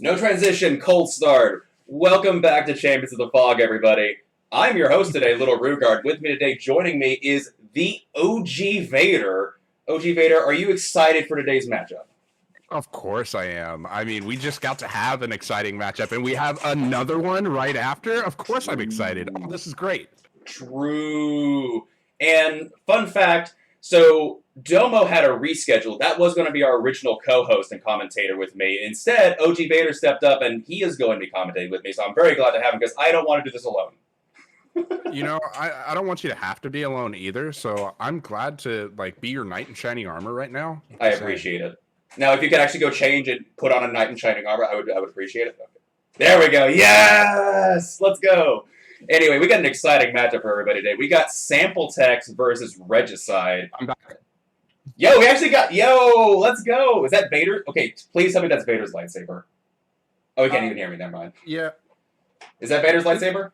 No transition, cold start. Welcome back to Champions of the Fog, everybody. I'm your host today, Little Rugard. With me today, joining me is the OG Vader. OG Vader, are you excited for today's matchup? Of course I am. I mean, we just got to have an exciting matchup, and we have another one right after. Of course I'm excited. Oh, this is great. True. And fun fact, so Domo had a reschedule. That was going to be our original co-host and commentator with me. Instead, OG Vader stepped up, and he is going to be commentating with me. So I'm very glad to have him because I don't want to do this alone. You know, I don't want you to have to be alone either. So I'm glad to be your knight in shining armor right now. I appreciate it. Now, if you could actually go change and put on a knight in shining armor, I would appreciate it. Okay. There we go. Yes, let's go. Anyway, we got an exciting matchup for everybody today. We got Sample Text versus Regicide. I'm back. Yo, we actually got... Yo, let's go. Is that Vader? Okay, please tell me that's Vader's lightsaber. Oh, he can't even hear me. Never mind. Yeah. Is that Vader's lightsaber?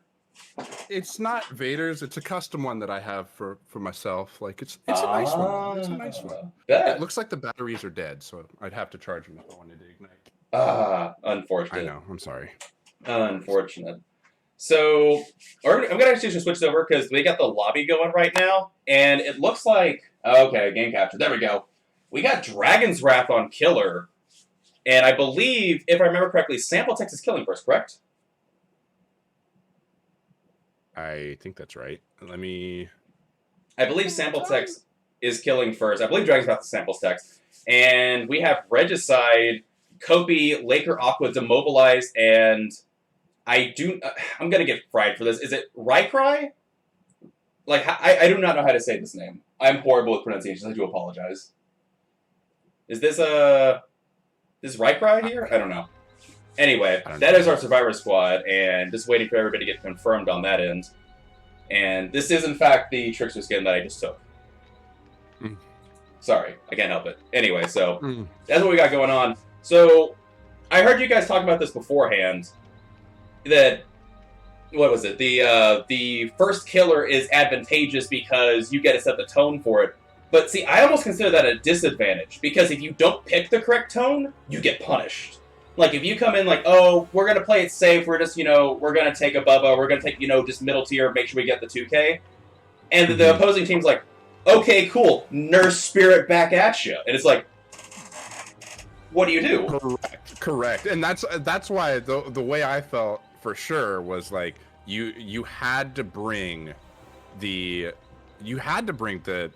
It's not Vader's. It's a custom one that I have for myself. It's a nice one. It's a nice one. It looks like the batteries are dead, so I'd have to charge them if I wanted to ignite. Unfortunate. I know. I'm sorry. Unfortunate. So, I'm going to actually just switch over because we got the lobby going right now, and it looks like... Okay, game capture. There we go. We got Dragon's Wrath on Killer, and I believe, if I remember correctly, Sample Text is killing first, correct? I think that's right. I believe Sample Text is killing first. I believe Dragon's Wrath is Sample Text. And we have Regicide, Kopi, Laker Aqua, Demobilized, and... I'm going to get fried for this. Is it Rykrai? I do not know how to say this name. I'm horrible with pronunciations. I do apologize. Is this Rykrai here? I don't know. Anyway, that is our Survivor Squad, and just waiting for everybody to get confirmed on that end. And this is, in fact, the Trickster skin that I just took. Sorry, I can't help it. Anyway, so that's what we got going on. So, I heard you guys talk about this beforehand. That, what was it? The first killer is advantageous because you get to set the tone for it. But see, I almost consider that a disadvantage because if you don't pick the correct tone, you get punished. Like if you come in oh, we're gonna play it safe, we're just we're gonna take a Bubba, we're gonna take just middle tier, make sure we get the 2K, and the opposing team's like, okay, cool, Nurse Spirit back at you, and it's like, what do you do? Correct, and that's why the way I felt for sure was you had to bring the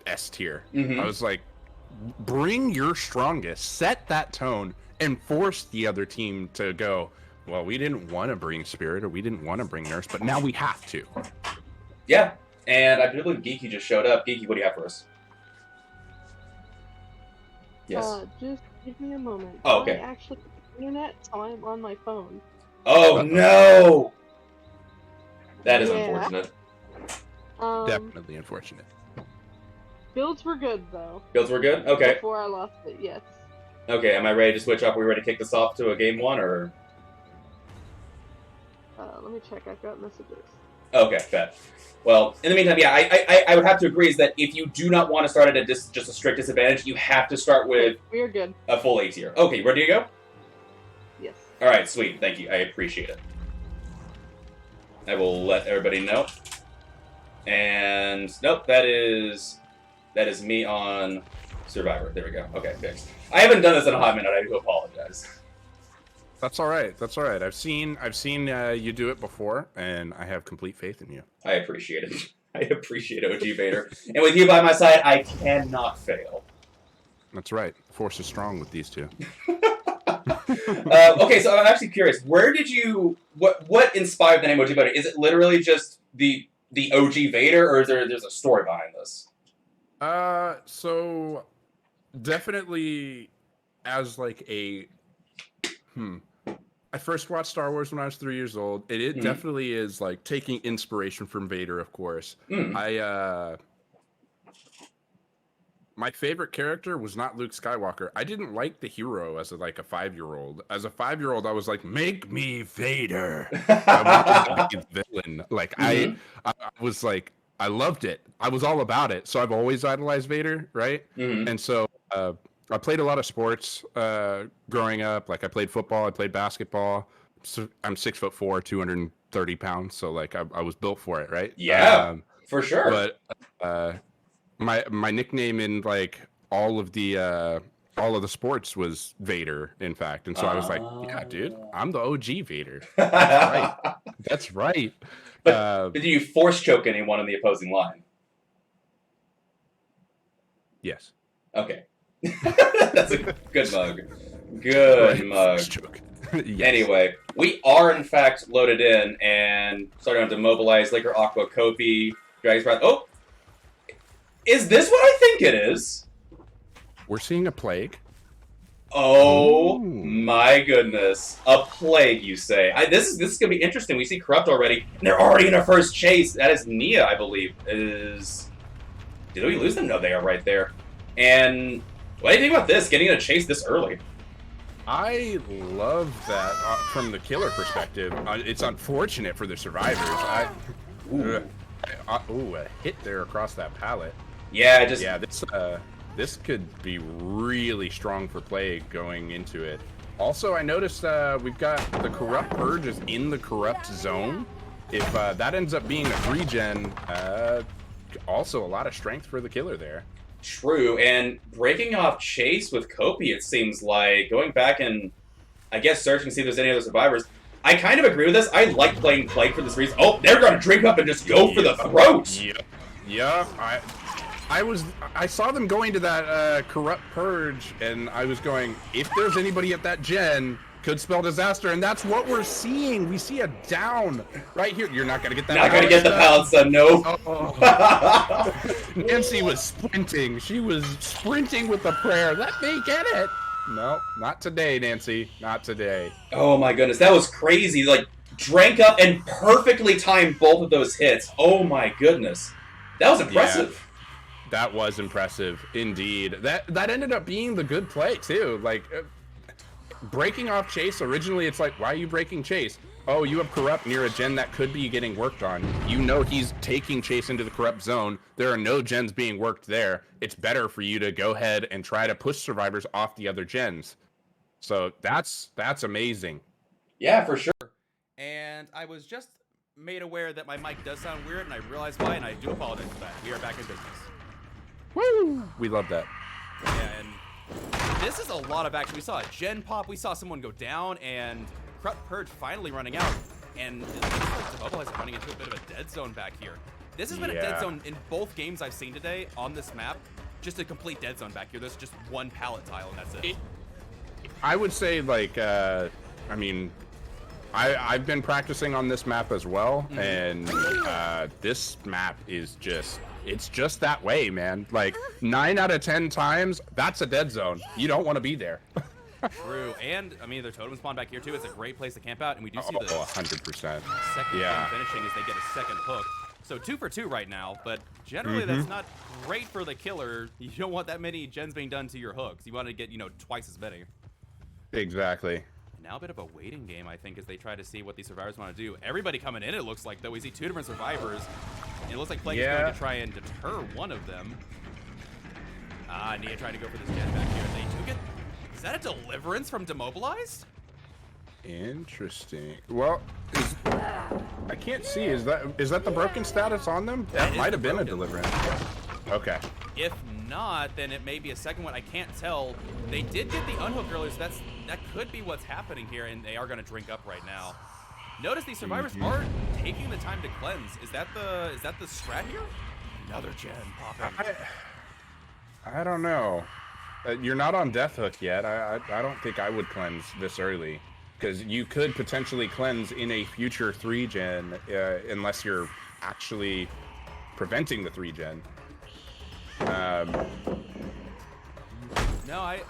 S tier. I was like, bring your strongest, set that tone, and force the other team to go, well, we didn't want to bring Spirit or we didn't want to bring Nurse, but now we have to. Yeah, and I believe Geeky just showed up. Geeky, what do you have for us? Yes. Just give me a moment. Oh, okay. I actually have the internet, so I'm on my phone. Oh, no! That is unfortunate. Definitely unfortunate. Builds were good, though. Builds were good? Okay. Before I lost it, yes. Okay, am I ready to switch up? Are we ready to kick this off to a game one, or...? Let me check. I've got messages. Okay, bet. Well, in the meantime, yeah, I would have to agree is that if you do not want to start at just a strict disadvantage, you have to start with... We're good. A full A tier. Okay, ready to go? Yes. Alright, sweet. Thank you. I appreciate it. I will let everybody know. And... Nope, that is me on Survivor. There we go. Okay, fixed. I haven't done this in a hot minute. I do apologize. That's all right. That's all right. I've seen you do it before, and I have complete faith in you. I appreciate it. I appreciate OG Vader. And with you by my side, I cannot fail. That's right. The force is strong with these two. Okay, so I'm actually curious. Where did you... What inspired the name OG Vader? Is it literally just the OG Vader, or there's a story behind this? So definitely as I first watched Star Wars when I was 3 years old. It definitely is taking inspiration from Vader, of course. My favorite character was not Luke Skywalker. I didn't like the hero as a 5-year-old. As a 5-year-old, I was like, make me Vader. I wanted to be the villain. I was I loved it. I was all about it. So I've always idolized Vader, right? And so I played a lot of sports growing up. Like I played football, I played basketball. So I'm 6'4", 230 pounds. So like I was built for it, right? Yeah, for sure. But my nickname in like all of the sports was Vader, in fact. And so I was like, yeah, dude, I'm the OG Vader. That's right. That's right. But did you force choke anyone in the opposing line? Yes. Okay. That's a good mug. Good mug. Yes. Anyway, we are in fact loaded in and starting to mobilize Liquor, Aqua, Kopi, Dragon's Breath. Oh! Is this what I think it is? We're seeing a plague. Oh my goodness. A plague, you say. This is going to be interesting. We see Corrupt already, and they're already in our first chase. That is Nia, I believe. Did we lose them? No, they are right there. And what do you think about this, getting in a chase this early? I love that from the killer perspective. It's unfortunate for the survivors. A hit there across that pallet. Yeah, this could be really strong for Plague going into it. Also, I noticed we've got the Corrupt Purge is in the Corrupt zone. If that ends up being a 3-gen, also a lot of strength for the killer there. True, and breaking off chase with Kopi, it seems like, going back and, I guess, searching to see if there's any other survivors. I kind of agree with this. I like playing Plague for this reason. Oh, they're going to drink up and just go for the throat! Yeah, I saw them going to that Corrupt Purge, and I was going, if there's anybody at that gen, could spell disaster, and that's what we're seeing. We see a down right here. You're not going to get that. Not going to get the pallet, son, no. Nancy was sprinting. She was sprinting with a prayer. That may get it. No, not today, Nancy. Not today. Oh my goodness, that was crazy. Like, drank up and perfectly timed both of those hits. Oh my goodness. That was impressive. Yeah, that was impressive, indeed. That ended up being the good play, too. Like, breaking off chase, originally it's like, why are you breaking chase? Oh, you have Corrupt near a gen that could be getting worked on. You know he's taking chase into the Corrupt zone. There are no gens being worked there. It's better for you to go ahead and try to push survivors off the other gens. So that's amazing. Yeah, for sure. And I was just made aware that my mic does sound weird, and I realized why, and I do apologize for that. We are back in business. Woo! We love that. Yeah, and this is a lot of action. We saw a gen pop, we saw someone go down, and Corrupt Purge finally running out. And it looks like Bubble has running into a bit of a dead zone back here. This has been a dead zone in both games I've seen today on this map. Just a complete dead zone back here. There's just one pallet tile, and that's it. I would say, like, I mean, I've been practicing on this map as well, and this map is just, it's just that way, man. Like, 9 out of 10 times, that's a dead zone. You don't want to be there. True, and, I mean, their totem spawn back here, too. It's a great place to camp out, and we do see the 100%. second finishing as they get a second hook. So 2 for 2 right now, but generally that's not great for the killer. You don't want that many gens being done to your hooks. You want to get, you know, twice as many. Exactly. Now a bit of a waiting game, I think, as they try to see what these survivors want to do. Everybody coming in, it looks like, though. We see 2 different survivors. And it looks like Plague is going to try and deter one of them. Nia trying to go for this gen back here. They do get... Is that a deliverance from Demobilized? Interesting. Well, I can't see. Is that the broken status on them? That might have been a deliverance. Okay. If not, then it may be a second one. I can't tell. They did get the unhook earlier, so that could be what's happening here, and they are going to drink up right now. Notice these survivors are taking the time to cleanse. Is that the strat here? Another gen popping. I don't know. You're not on Death Hook yet. I don't think I would cleanse this early, because you could potentially cleanse in a future 3-gen unless you're actually preventing the 3-gen. No, I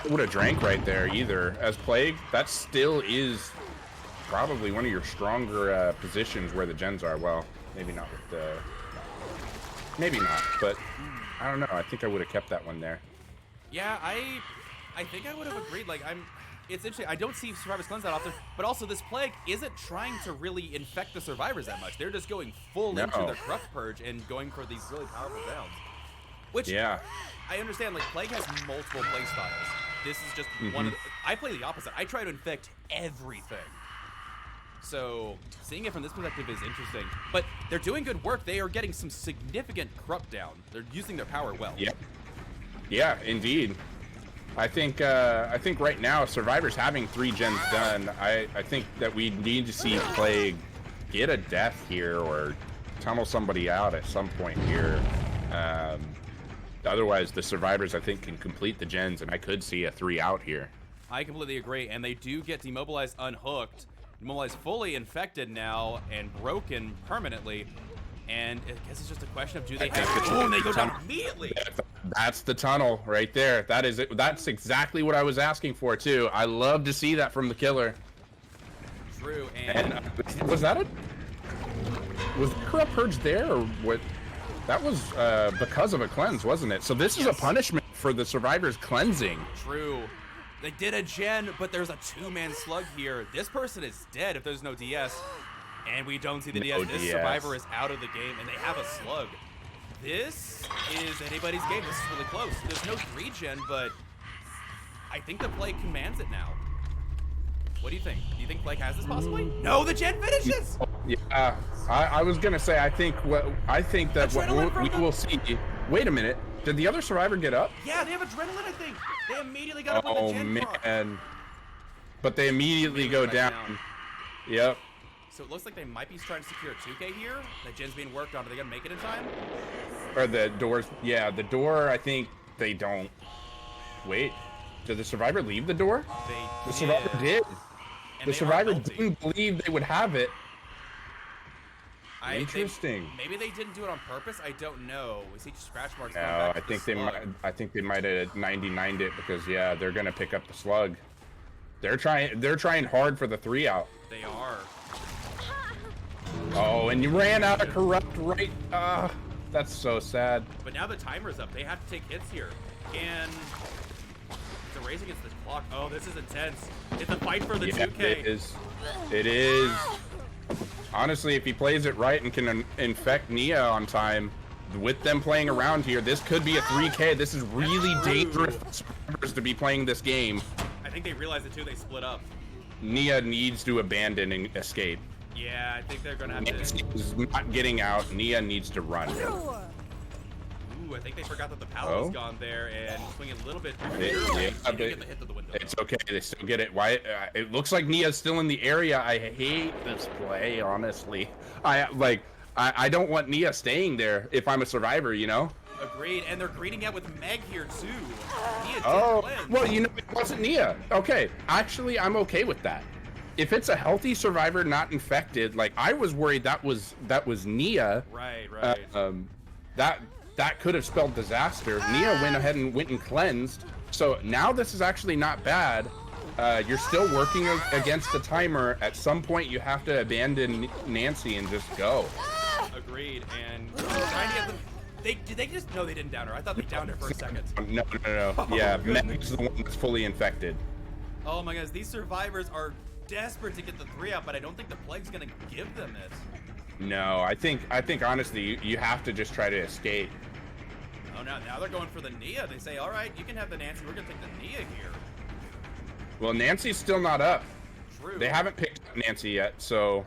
would have drank right there either. As Plague, that still is probably one of your stronger positions where the gens are. Well, maybe not with the... Maybe not, but I don't know. I think I would have kept that one there. Yeah, I think I would have agreed. Like, it's interesting. I don't see survivors cleanse that often, but also this Plague isn't trying to really infect the survivors that much. They're just going full into their Corrupt Purge and going for these really powerful downs. Which, I understand, like, Plague has multiple play styles. This is just one of the, I play the opposite. I try to infect everything. So, seeing it from this perspective is interesting. But they're doing good work. They are getting some significant corrupt down. They're using their power well. Yeah. Yeah, indeed. I think right now, Survivor's having 3 gens done. I think that we need to see Plague get a death here or tunnel somebody out at some point here. Otherwise, the Survivors, I think, can complete the gens, and I could see a 3 out here. I completely agree, and they do get Demobilized unhooked. Demobilized fully infected now and broken permanently. And I guess it's just a question of do they have to... Oh, and they go down immediately! That's the tunnel right there. That is it. That's exactly what I was asking for, too. I love to see that from the killer. True, and was that was Corrupt Purge there, or what? That was because of a cleanse, wasn't it? So this is a punishment for the Survivors cleansing. True. They did a gen, but there's a 2-man slug here. This person is dead if there's no DS. And we don't see the DS. This Survivor is out of the game, and they have a slug. This is anybody's game. This is really close. There's no 3-gen, but I think the Plague commands it now. What do you think? Do you think Plague has this possibly? No, the gen finishes! Yeah, I was gonna say, I think that what we will see. Wait a minute. Did the other Survivor get up? Yeah, they have adrenaline, I think. They immediately got up with the gen proc. Man. But they immediately go down. Yep. So it looks like they might be trying to secure a 2K here. The gen's being worked on. Are they gonna make it in time? Or the doors? Yeah, the door. I think they don't. Wait, did the Survivor leave the door? The Survivor did. And the Survivor didn't believe they would have it. Interesting. Maybe they didn't do it on purpose. I don't know. We see scratch marks. No, I think they might. I think they might have 99'd it because yeah, they're gonna pick up the slug. They're trying hard for the 3 out. They are. Oh, and you ran out of Corrupt right. That's so sad. But now the timer's up. They have to take hits here. And it's a race against the clock. Oh, this is intense. It's a fight for the 2K. It is. It is. Honestly, if he plays it right and can infect Nia on time, with them playing around here, this could be a 3K. This is really dangerous for Survivors to be playing this game. I think they realized it too. They split up. Nia needs to abandon and escape. Yeah, I think they're gonna have Nancy is not getting out. Nia needs to run. Ooh, I think they forgot that the pallet was gone there and swinging a little bit. It's okay. They still get it. Why? It looks like Nia's still in the area. I hate this play, honestly. I don't want Nia staying there if I'm a Survivor, you know? Agreed, and they're greeting out with Meg here too. Nia well, you know, it wasn't Nia. Okay, actually, I'm okay with that. If it's a healthy Survivor not infected, like I was worried that was Nia. Right. That could have spelled disaster. Nia went ahead and cleansed. So now this is actually not bad. You're still working against the timer. At some point, you have to abandon Nancy and just go. Agreed. And trying to get them. Did they just? No, they didn't down her. I thought they downed her for a second. No. Yeah, Meg's the one that's fully infected. Oh my gosh, these Survivors are desperate to get the 3 out, but I don't think the Plague's gonna give them it. No, I think honestly, you have to just try to escape. Oh, now they're going for the Nia. They say, all right, you can have the Nancy. We're gonna take the Nia here. Well, Nancy's still not up. True. They haven't picked up Nancy yet, so.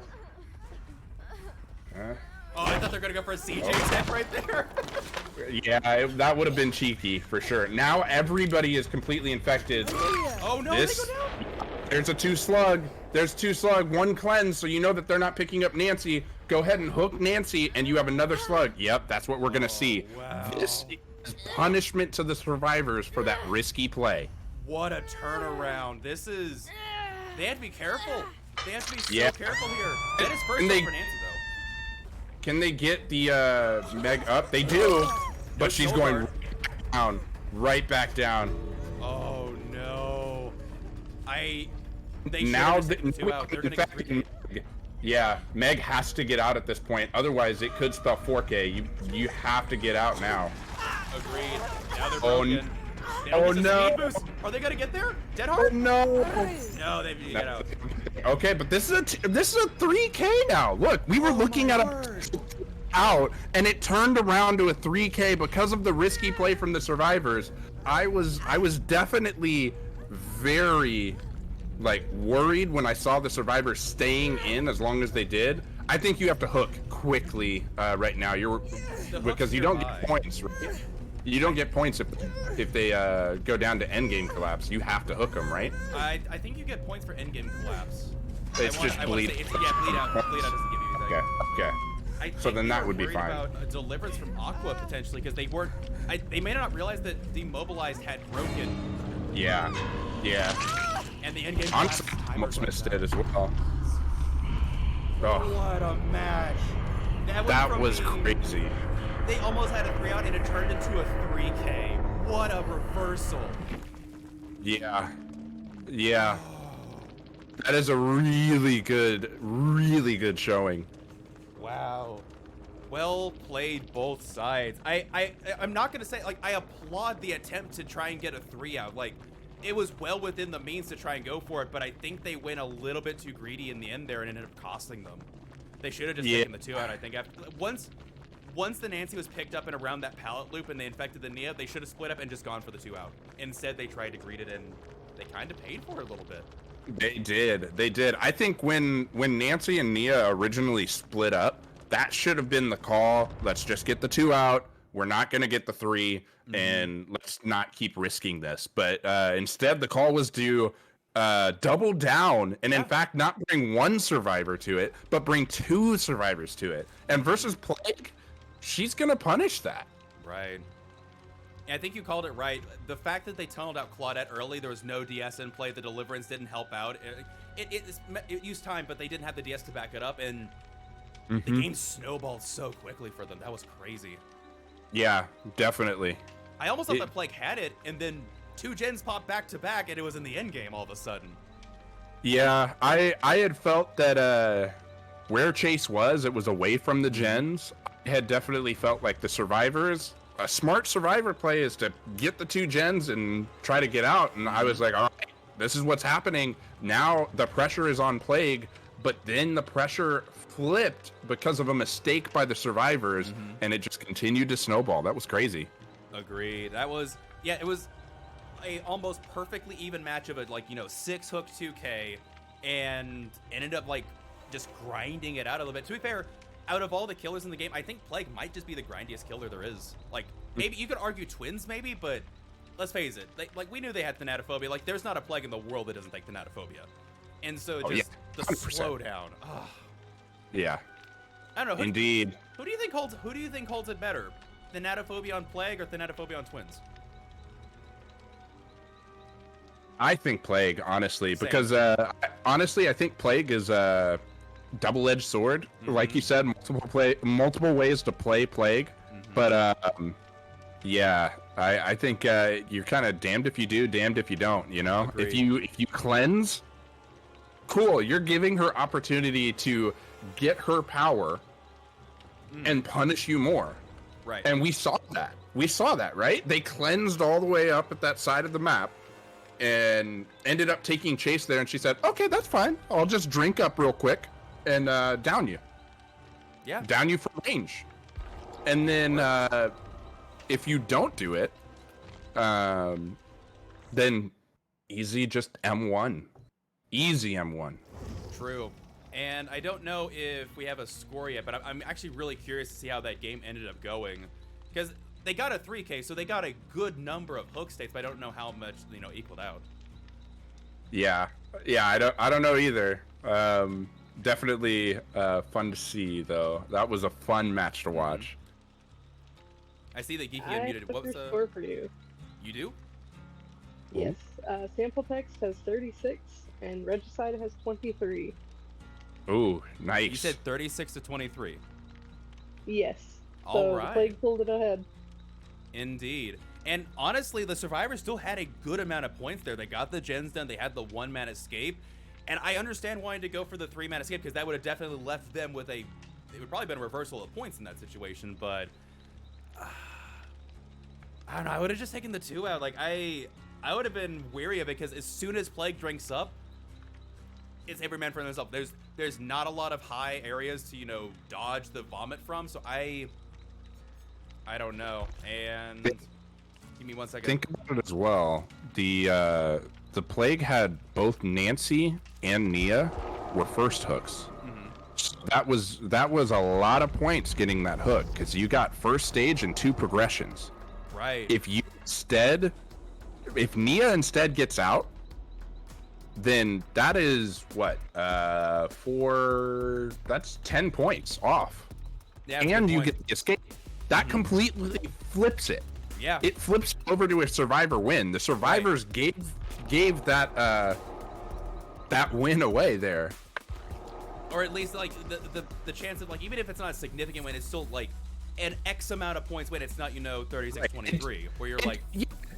Oh, I thought they were gonna go for a CJ tech right there. Yeah, that would have been cheeky for sure. Now everybody is completely infected. Oh no! They go down. There's a 2 slug. There's 2 slug, 1 cleanse, so you know that they're not picking up Nancy. Go ahead and hook Nancy, and you have another slug. Yep, that's what we're gonna see. Wow. This is punishment to the Survivors for that risky play. What a turnaround! This is. They have to be careful. They have to be so careful here. That is first for Nancy though. Can they get the Meg up? They do, but she's going right back down. Oh no! They now They're gonna get 3K. Yeah, Meg has to get out at this point. Otherwise, it could spell 4K. You have to get out now. Agreed. Now they're broken. Oh no! Are they gonna get there? Dead hard? Oh no! No, they need to get out. Okay, but this is a 3K now. Look, we were looking at a out, and it turned around to a 3K because of the risky play from the survivors. I was definitely very like worried when I saw the survivors staying in as long as they did. I think you have to hook quickly right now. Because you don't get points. Right? You don't get points if they go down to endgame collapse. You have to hook them, right? I think you get points for endgame collapse. It's just bleed. Bleed out. Bleed out doesn't give you anything. Okay. So then that would be fine. About a deliverance from Aqua potentially because they weren't. They may not realize that Demobilized had broken. Yeah. And the endgame. Honestly, almost missed it as well. Oh, what a match! That was crazy. They almost had a 3-out and it turned into a 3K. What a reversal! Yeah. That is a really good showing. Wow. Well played both sides. I'm not gonna say like I applaud the attempt to try and get a 3-out. Like it was well within the means to try and go for it, but I think they went a little bit too greedy in the end there and ended up costing them. They should have just taken the 2-out. I think once the Nancy was picked up and around that pallet loop and they infected the Nia, they should have split up and just gone for the 2-out. Instead, they tried to greet it and they kind of paid for it a little bit. They did. I think when Nancy and Nia originally split up, that should have been the call. Let's just get the 2-out. We're not going to get the 3, and let's not keep risking this. But instead, the call was to double down and, in fact, not bring 1 survivor to it, but bring 2 survivors to it. And versus Plague, she's going to punish that. Right. I think you called it right. The fact that they tunneled out Claudette early, there was no DS in play. The Deliverance didn't help out. It used time, but they didn't have the DS to back it up, and the game snowballed so quickly for them. That was crazy. Yeah, definitely. I almost thought that Plague had it, and then 2 gens popped back to back, and it was in the end game all of a sudden. Yeah, I had felt that where Chase was, it was away from the gens. I had definitely felt like the survivors. A smart survivor play is to get the 2 gens and try to get out. And I was like, all right, this is what's happening. Now the pressure is on Plague, but then the pressure flipped because of a mistake by the survivors, and it just continued to snowball. That was crazy. Agreed. That was, it was a almost perfectly even match of a 6 hook 2K, and ended up just grinding it out a little bit. To be fair, out of all the killers in the game, I think Plague might just be the grindiest killer there is. Maybe you could argue Twins, maybe, but let's face it. We knew they had Thanatophobia. There's not a Plague in the world that doesn't take Thanatophobia. And so the 100%. slowdown. Oh. Yeah. I don't know. Indeed. Who do you think holds it better? Thanatophobia on Plague or Thanatophobia on Twins? I think Plague, honestly, Same. because honestly, I think Plague is a double-edged sword. Like you said, multiple ways to play Plague. But I think you're kind of damned if you do, damned if you don't. You know, Agreed. if you cleanse, cool. You're giving her opportunity to get her power and punish you more. Right. And we saw that, right? They cleansed all the way up at that side of the map and ended up taking Chase there, and she said, okay, that's fine. I'll just drink up real quick and down you. Yeah. Down you for range. And then if you don't do it, then easy just M1. Easy M1. True. And I don't know if we have a score yet, but I'm actually really curious to see how that game ended up going. Because they got a 3K, so they got a good number of hook states, but I don't know how much, equaled out. Yeah, I don't know either. Definitely fun to see, though. That was a fun match to watch. I see that Geeky I unmuted. What was the the score for you? You do? Yes. Sample Text has 36, and Regicide has 23. Ooh, nice. You said 36 to 23. Yes. All So right. Plague pulled it ahead. Indeed. And honestly, the survivors still had a good amount of points there. They got the gens done. They had the 1-man escape. And I understand wanting to go for the 3-man escape because that would have definitely left them with it would probably been a reversal of points in that situation. But I don't know. I would have just taken the 2-out. I would have been wary of it because as soon as Plague drinks up, it's every man for themselves. there's not a lot of high areas to, you know, dodge the vomit from. So I don't know. And give me 1 second. Think about it as well. The Plague had both Nancy and Nia were first hooks. So that was a lot of points getting that hook, because you got first stage and 2 progressions. Right. If Nia instead gets out, then that is what, that's 10 points off. Yeah, and you get the escape. That completely flips it. Yeah. It flips over to a survivor win. The survivors gave that that win away there. Or at least like the chance of, like, even if it's not a significant win, it's still like an X amount of points win. It's not, you know, 36-23, where you're like,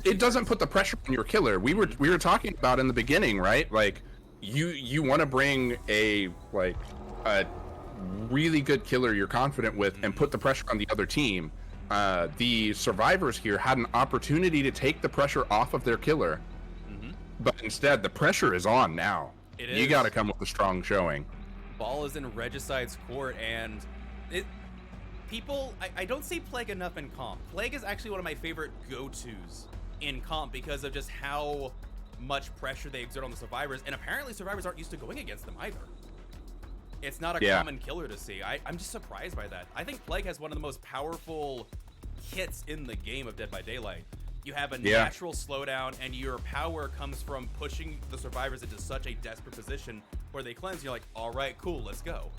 it doesn't put the pressure on your killer. We were talking about in the beginning, right? Like, you want to bring a really good killer you're confident with and put the pressure on the other team. The survivors here had an opportunity to take the pressure off of their killer, but instead the pressure is on now. It is. You got to come with a strong showing. Ball is in Regicide's court, and I don't see Plague enough in comp. Plague is actually one of my favorite go-tos in comp because of just how much pressure they exert on the survivors, and apparently survivors aren't used to going against them either. It's not a common killer to see. I'm just surprised by that. I think Plague has one of the most powerful hits in the game of Dead by Daylight. You have a natural slowdown, and your power comes from pushing the survivors into such a desperate position where they cleanse. You're like, all right, cool, let's go.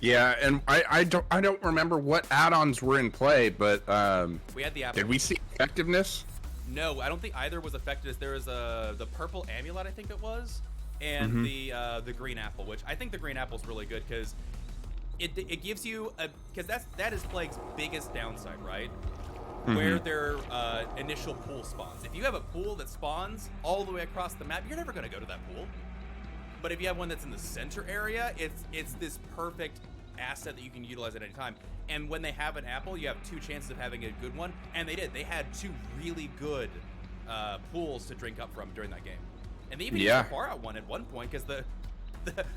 Yeah, and I don't remember what add-ons were in play, but we had the apple. Did we see effectiveness? No, I don't think either was affected. There was the purple amulet, I think it was, and the green apple, which I think the green apple is really good because it gives you because that is Plague's biggest downside, right? Where their initial pool spawns. If you have a pool that spawns all the way across the map, you're never going to go to that pool. But if you have one that's in the center area, it's this perfect asset that you can utilize at any time. And when they have an apple, you have 2 chances of having a good one, and they did. They had 2 really good pools to drink up from during that game. And they even used the far out one at one point because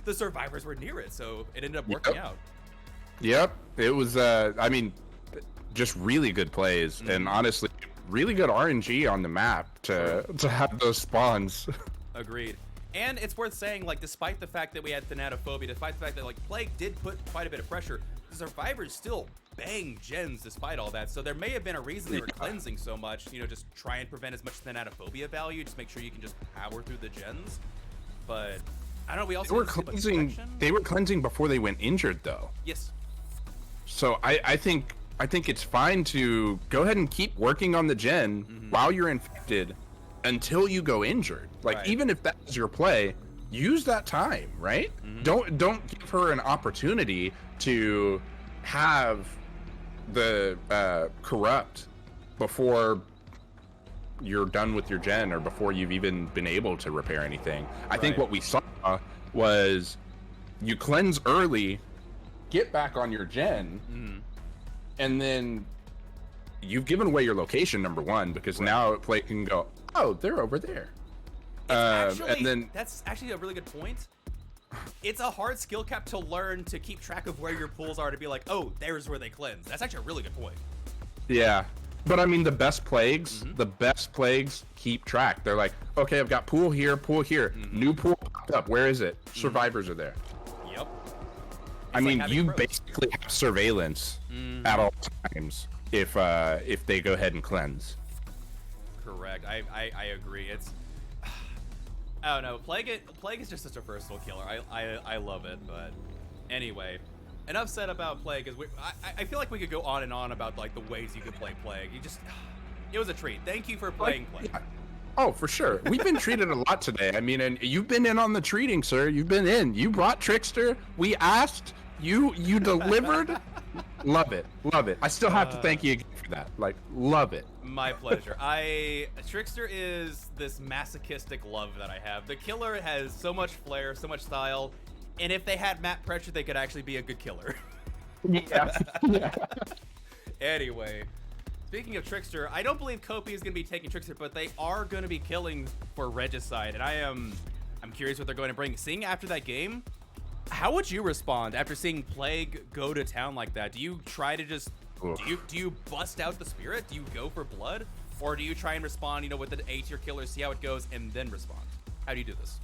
the survivors were near it, so it ended up working out. Yep, it was. I mean, just really good plays, and honestly, really good RNG on the map to have those spawns. Agreed. And it's worth saying, like, despite the fact that we had Thanatophobia, despite the fact that, like, Plague did put quite a bit of pressure, the survivors still bang gens despite all that. So there may have been a reason they were cleansing so much, you know, just try and prevent as much Thanatophobia value, just make sure you can just power through the gens. But I don't know, we also they were cleansing before they went injured though. Yes. So I think it's fine to go ahead and keep working on the gen while you're infected until you go injured. Like, even if that's your play, use that time, right? Don't give her an opportunity to have the corrupt before you're done with your gen or before you've even been able to repair anything. I think what we saw was you cleanse early, get back on your gen, and then you've given away your location, number one, because now Play can go, oh, they're over there. And then that's actually a really good point. It's a hard skill cap to learn to keep track of where your pools are, to be like, oh, there's where they cleanse. That's actually a really good point. Yeah. But I mean, the best plagues keep track. They're like, okay, I've got pool here, new pool popped up. Where is it? Survivors are there. Yep. I mean, you basically have surveillance at all times if they go ahead and cleanse. Correct. I agree. It's I don't know. Plague is just such a versatile killer. I love it. But anyway, enough said about Plague. Because I feel like we could go on and on about like the ways you could play Plague. It was a treat. Thank you for playing Plague. Yeah. Oh, for sure. We've been treated a lot today. I mean, and you've been in on the treating, sir. You've been in. You brought Trickster. We asked. You delivered. Love it. I still have to thank you again for that. Like, love it. My pleasure. Trickster is this masochistic love that I have. The killer has so much flair, so much style, and if they had map pressure, they could actually be a good killer. Yeah. Anyway, speaking of Trickster, I don't believe Kopi is going to be taking Trickster, but they are going to be killing for Regicide, and I'm curious what they're going to bring. Seeing after that game, How would you respond after seeing Plague go to town like that? Do you try to just do you bust out the spirit? Do you go for blood, or do you try and respond, you know, with the A tier killer, see how it goes, and then respond? How do you do this?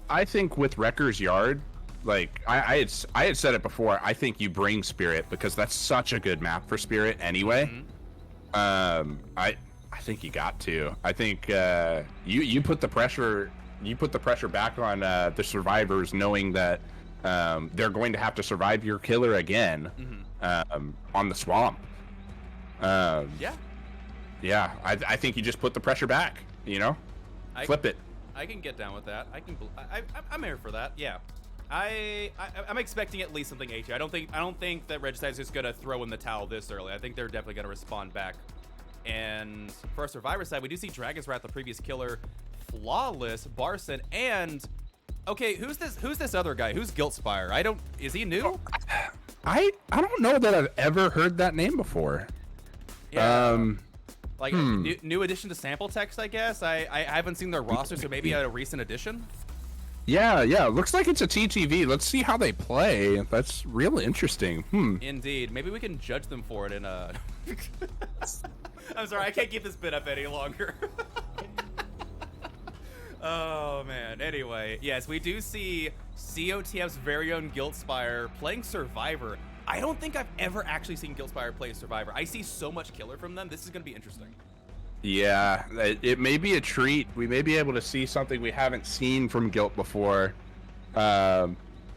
I think with Wrecker's Yard, like I had said it before. I think you bring spirit because that's such a good map for spirit anyway. I think you got to. I think you put the pressure. You put the pressure back on the survivors, knowing that they're going to have to survive your killer again on the swamp. Yeah. I think you just put the pressure back. You know, flip it. I can get down with that. I'm here for that. Yeah. I'm expecting at least something A tier. I don't think that Regicide is just gonna throw in the towel this early. I think they're definitely gonna respond back. And for our survivor side, we do see Dragon's Wrath, the previous killer, Flawless, Barson, and okay, who's this other guy? Who's Guiltspire? Is he new? I don't know that I've ever heard that name before. Yeah. New addition to sample text, I guess. I haven't seen their roster, so maybe a recent addition. Yeah. Looks like it's a TTV. Let's see how they play. That's real interesting. Indeed. Maybe we can judge them for it in a. I'm sorry, I can't keep this bit up any longer. Oh man. Anyway, yes, we do see COTF's very own Guiltspire playing Survivor. I don't think I've ever actually seen Guiltspire play Survivor. I see so much killer from them. This is going to be interesting. Yeah, it may be a treat. We may be able to see something we haven't seen from Guilt before.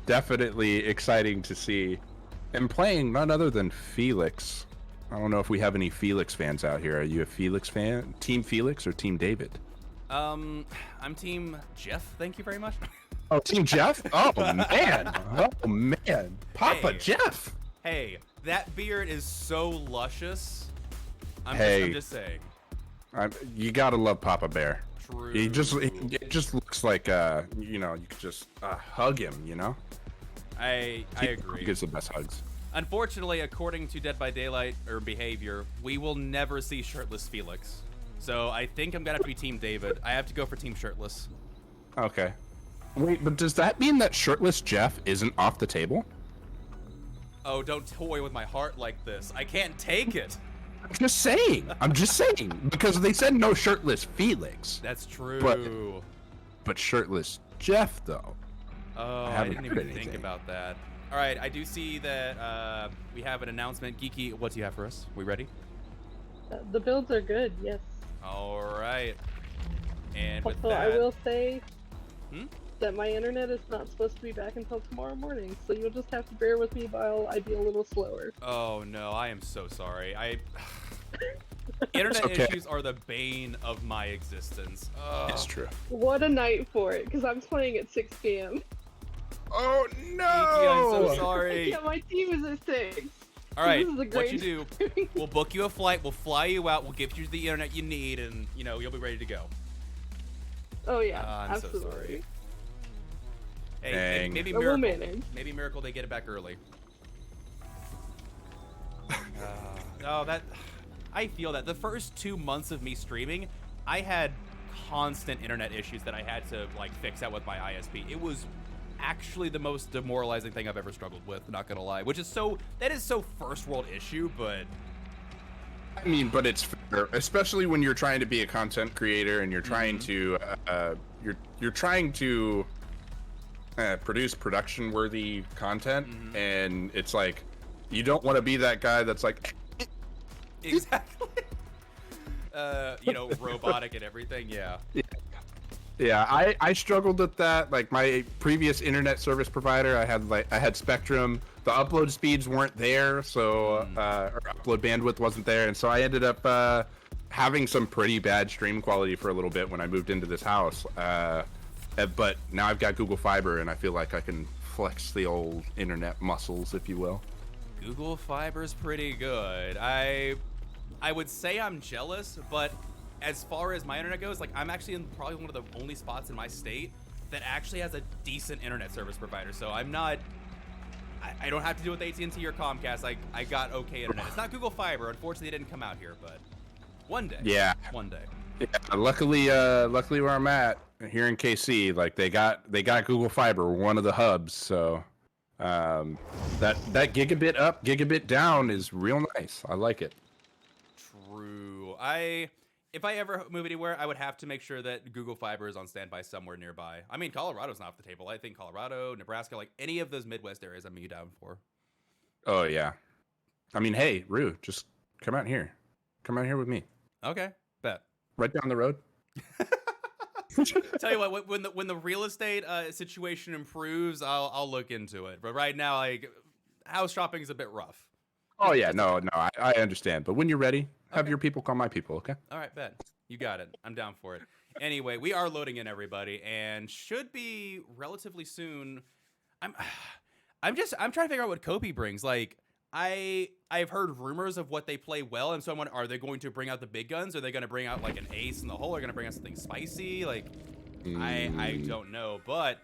Definitely exciting to see. And playing none other than Felix. I don't know if we have any Felix fans out here. Are you a Felix fan? Team Felix or Team David? I'm Team Jeff. Thank you very much. Oh, Team Jeff? Oh man! Oh man! Papa Jeff! Hey, that beard is so luscious. I'm just saying. You gotta love Papa Bear. True. It just looks like you know, you could just hug him. You know. I agree. He gives the best hugs. Unfortunately, according to Dead by Daylight or behavior, we will never see shirtless Felix. So I think I'm gonna have to be Team David. I have to go for Team Shirtless. Okay. Wait, but does that mean that shirtless Jeff isn't off the table? Oh, don't toy with my heart like this. I can't take it. I'm just saying. Because they said no shirtless Felix. That's true. But shirtless Jeff, though. Oh, I didn't even think about that. All right, I do see that we have an announcement. Geeky, what do you have for us? We ready? The builds are good, yes. All right. And with Also, that... I will say that my internet is not supposed to be back until tomorrow morning, so you'll just have to bear with me while I be a little slower. Oh no, I am so sorry. Internet issues are the bane of my existence. It's true. What a night for it, because I'm playing at 6 p.m. Oh no! Geeky, I'm so sorry. Yeah, my team is at 6. All right, what you do, we'll book you a flight, we'll fly you out, we'll give you the internet you need, and, you know, you'll be ready to go. Oh yeah, I'm absolutely. so sorry. Hey, maybe Miracle, they get it back early. I feel that. The first 2 months of me streaming, I had constant internet issues that I had to, like, fix out with my ISP. It was actually the most demoralizing thing I've ever struggled with, not gonna lie. That is so first world issue, but I mean, but it's fair, especially when you're trying to be a content creator and you're trying to you're trying to produce production worthy content, and it's like you don't want to be that guy that's like exactly you know, robotic and everything. Yeah, I struggled with that. Like my previous internet service provider, I had Spectrum. The upload speeds weren't there, so or upload bandwidth wasn't there, and so I ended up having some pretty bad stream quality for a little bit when I moved into this house. But now I've got Google Fiber, and I feel like I can flex the old internet muscles, if you will. Google Fiber's pretty good. I would say I'm jealous, but as far as my internet goes, like, I'm actually in probably one of the only spots in my state that actually has a decent internet service provider. So I'm not, I don't have to deal with AT&T or Comcast. I got okay internet. It's not Google Fiber. Unfortunately, it didn't come out here, but one day. Yeah. One day. Yeah, luckily where I'm at here in KC, like they got Google Fiber, one of the hubs. So that gigabit up, gigabit down is real nice. I like it. True. If I ever move anywhere, I would have to make sure that Google Fiber is on standby somewhere nearby. I mean, Colorado's not off the table. I think Colorado, Nebraska, like any of those Midwest areas, I'm down for. Oh yeah. I mean, hey, Rue, just come out here. Come out here with me. Okay, bet. Right down the road. Tell you what, when the real estate situation improves, I'll look into it. But right now, like, house shopping is a bit rough. Oh yeah, no, I understand. But when you're ready, have your people call my people, okay? All right, bet. You got it. I'm down for it. Anyway, we are loading in, everybody, and should be relatively soon. I'm trying to figure out what Kopi brings. Like, I've heard rumors of what they play well, and so I'm wondering, are they going to bring out the big guns? Are they going to bring out like an ace in the hole? Are they going to bring out something spicy? Like, I don't know, but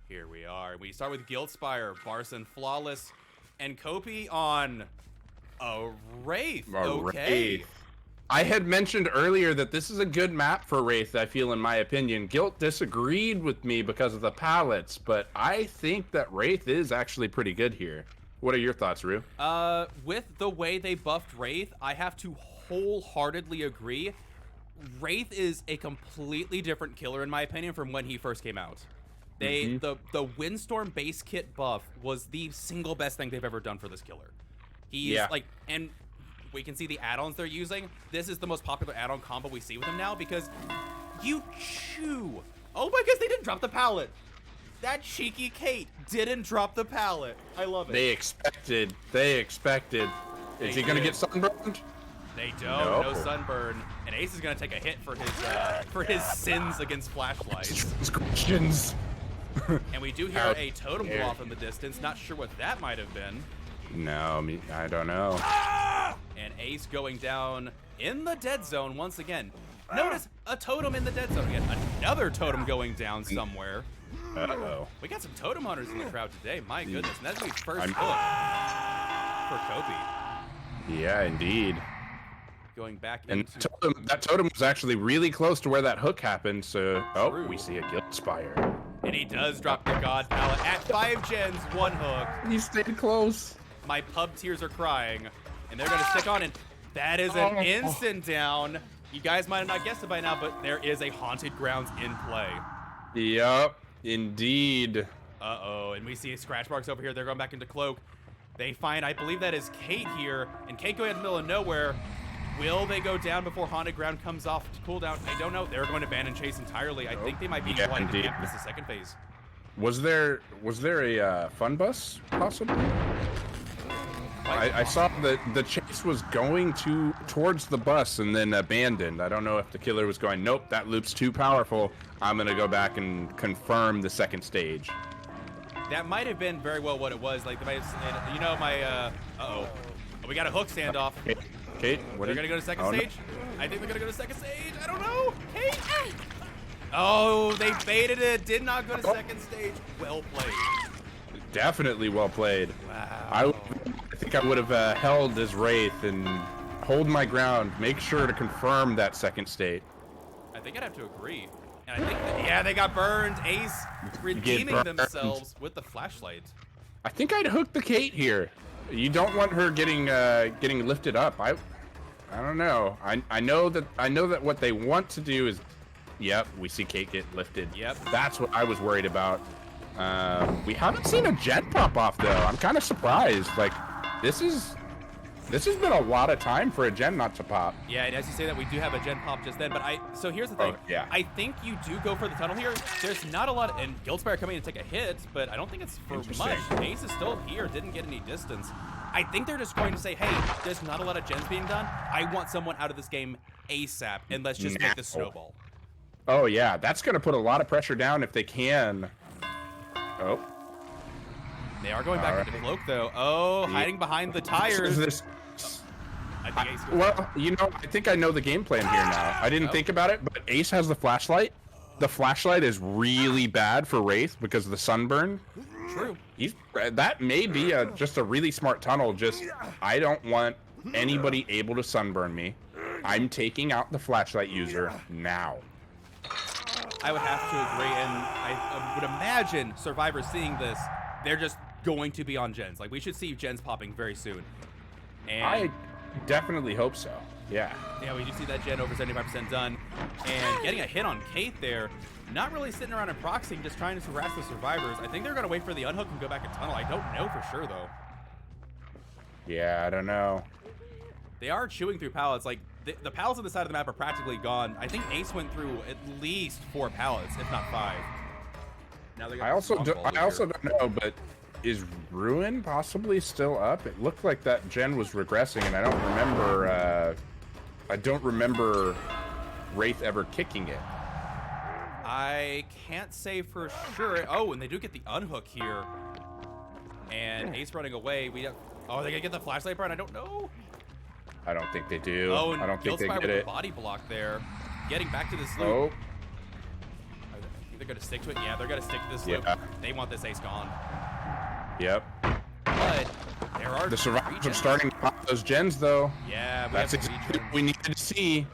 here we are. We start with Guildspire, Barson Flawless, and Kopi on a Wraith. Okay. Wraith. I had mentioned earlier that this is a good map for Wraith, I feel, in my opinion. Guilt disagreed with me because of the pallets, but I think that Wraith is actually pretty good here. What are your thoughts, Rue? With the way they buffed Wraith, I have to wholeheartedly agree. Wraith is a completely different killer, in my opinion, from when he first came out. The Windstorm base kit buff was the single best thing they've ever done for this killer. He's like, and we can see the add-ons they're using. This is the most popular add-on combo we see with him now because you chew. Oh my gosh, they didn't drop the pallet. That cheeky Kate didn't drop the pallet. I love it. They expected. Is he gonna get sunburned? They don't. No sunburn. And Ace is gonna take a hit for his sins against flashlights. Transgressions. And we do hear a totem go off in the distance. Not sure what that might have been. No, I don't know. And Ace going down in the dead zone once again. Notice a totem in the dead zone again. Another totem going down somewhere. Uh-oh. We got some totem hunters in the crowd today. My goodness. And that's the first hook for Kopi. Yeah, indeed. Going back and into... that totem was actually really close to where that hook happened, so... Oh, True. We see a Guildspire. And he does drop the God Pallet at 5 gens, 1 hook. He stayed close. My pub tears are crying, and they're going to stick on, and that is an instant down. You guys might have not guessed it by now, but there is a Haunted Grounds in play. Yep, indeed. Uh-oh, and we see scratch marks over here. They're going back into Cloak. They find, I believe that is Kate here, and Kate going in the middle of nowhere. Will they go down before Haunted Ground comes off to cooldown? I don't know. They're going to abandon chase entirely. I think they might be wanting to camp this the second phase. Was there a fun bus possibly? I saw that the chase was going towards the bus and then abandoned. I don't know if the killer was going, nope, that loop's too powerful. I'm gonna go back and confirm the second stage. That might have been very well what it was. Like, you know, my we got a hook standoff. Kate, they're gonna go to second stage. No. I think they're gonna go to second stage. I don't know. Kate. Oh, they baited it. Did not go to second stage. Well played. Definitely well played. Wow. I think I would have held as Wraith and hold my ground. Make sure to confirm that second state. I think I'd have to agree. And I think that, they got burned. Ace redeeming themselves with the flashlight. I think I'd hook the Kate here. You don't want her getting lifted up. I don't know. I know that what they want to do is, yep, we see Kate get lifted. Yep. That's what I was worried about. We haven't seen a gen pop off though. I'm kind of surprised. Like, this has been a lot of time for a gen not to pop. Yeah, and as you say that, we do have a gen pop just then. But so here's the thing. Yeah. I think you do go for the tunnel here. There's not a lot, and Guildspire coming in to take a hit, but I don't think it's for much. Ace is still here, didn't get any distance. I think they're just going to say, hey, there's not a lot of gens being done. I want someone out of this game ASAP, and let's just make this snowball. Oh yeah, that's gonna put a lot of pressure down if they can. Oh. They are going back into Cloak, though. Oh, hiding behind the tires. I think Ace well, you know, I think I know the game plan here now. I didn't think about it, but Ace has the flashlight. The flashlight is really bad for Wraith because of the sunburn. True. That may be just a really smart tunnel. Just, I don't want anybody able to sunburn me. I'm taking out the flashlight user now. I would have to agree, and I would imagine survivors seeing this, they're just going to be on gens. Like, we should see gens popping very soon. And I definitely hope so. Yeah. Yeah, we do see that gen over 75% done. And getting a hit on Kate there, not really sitting around and proxying, just trying to harass the survivors. I think they're going to wait for the unhook and go back and tunnel. I don't know for sure, though. Yeah, I don't know. They are chewing through pallets. Like, the pallets on the side of the map are practically gone. I think Ace went through at least 4 pallets, if not 5. Now I also don't know, but is Ruin possibly still up? It looked like that gen was regressing, and I don't remember Wraith ever kicking it. I can't say for sure. Oh, and they do get the unhook here. And Ace running away. Oh, they gonna get the flashlight burn? I don't know. I don't think they do. Oh, and I don't think they Guildspire get with it. the body block there. Getting back to this loop. Oh. They're gonna stick to it. Yeah, they're gonna stick to this loop. Yeah. They want this Ace gone. Yep. But there are The survivors are regens. starting to pop those gens, though. Yeah, we That's have the exactly regens. what we needed to see.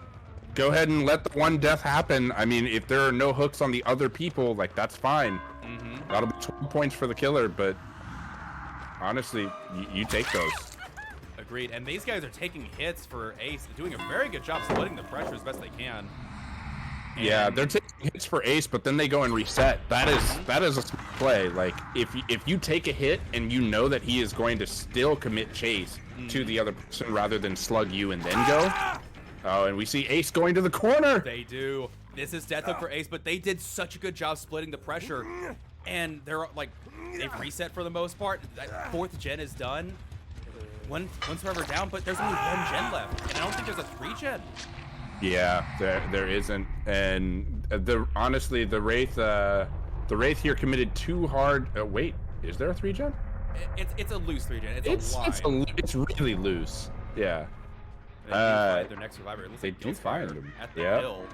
Go ahead and let the one death happen. I mean, if there are no hooks on the other people, like, that's fine. Mm-hmm. That'll be 12 points for the killer, but honestly, you take those. Agreed. And these guys are taking hits for Ace, doing a very good job splitting the pressure as best they can. Yeah, And- they're taking hits for Ace, but then they go and reset. That is a smart play. Like, if you take a hit and you know that he is going to still commit chase to the other person rather than slug you and then go. Oh, and we see Ace going to the corner. They do. This is death hook for Ace, but they did such a good job splitting the pressure. And they're like, they've reset for the most part. That 4th gen is done. One survivor down, but there's only 1 gen left. And I don't think there's a 3 gen. Yeah, there isn't. And honestly, the Wraith here committed too hard. Wait, is there a 3 gen? It's a loose 3 gen. It's a line. It's really loose. Yeah. They do find their next survivor. It looks They like do Guildspire find him. at the Yep. hill.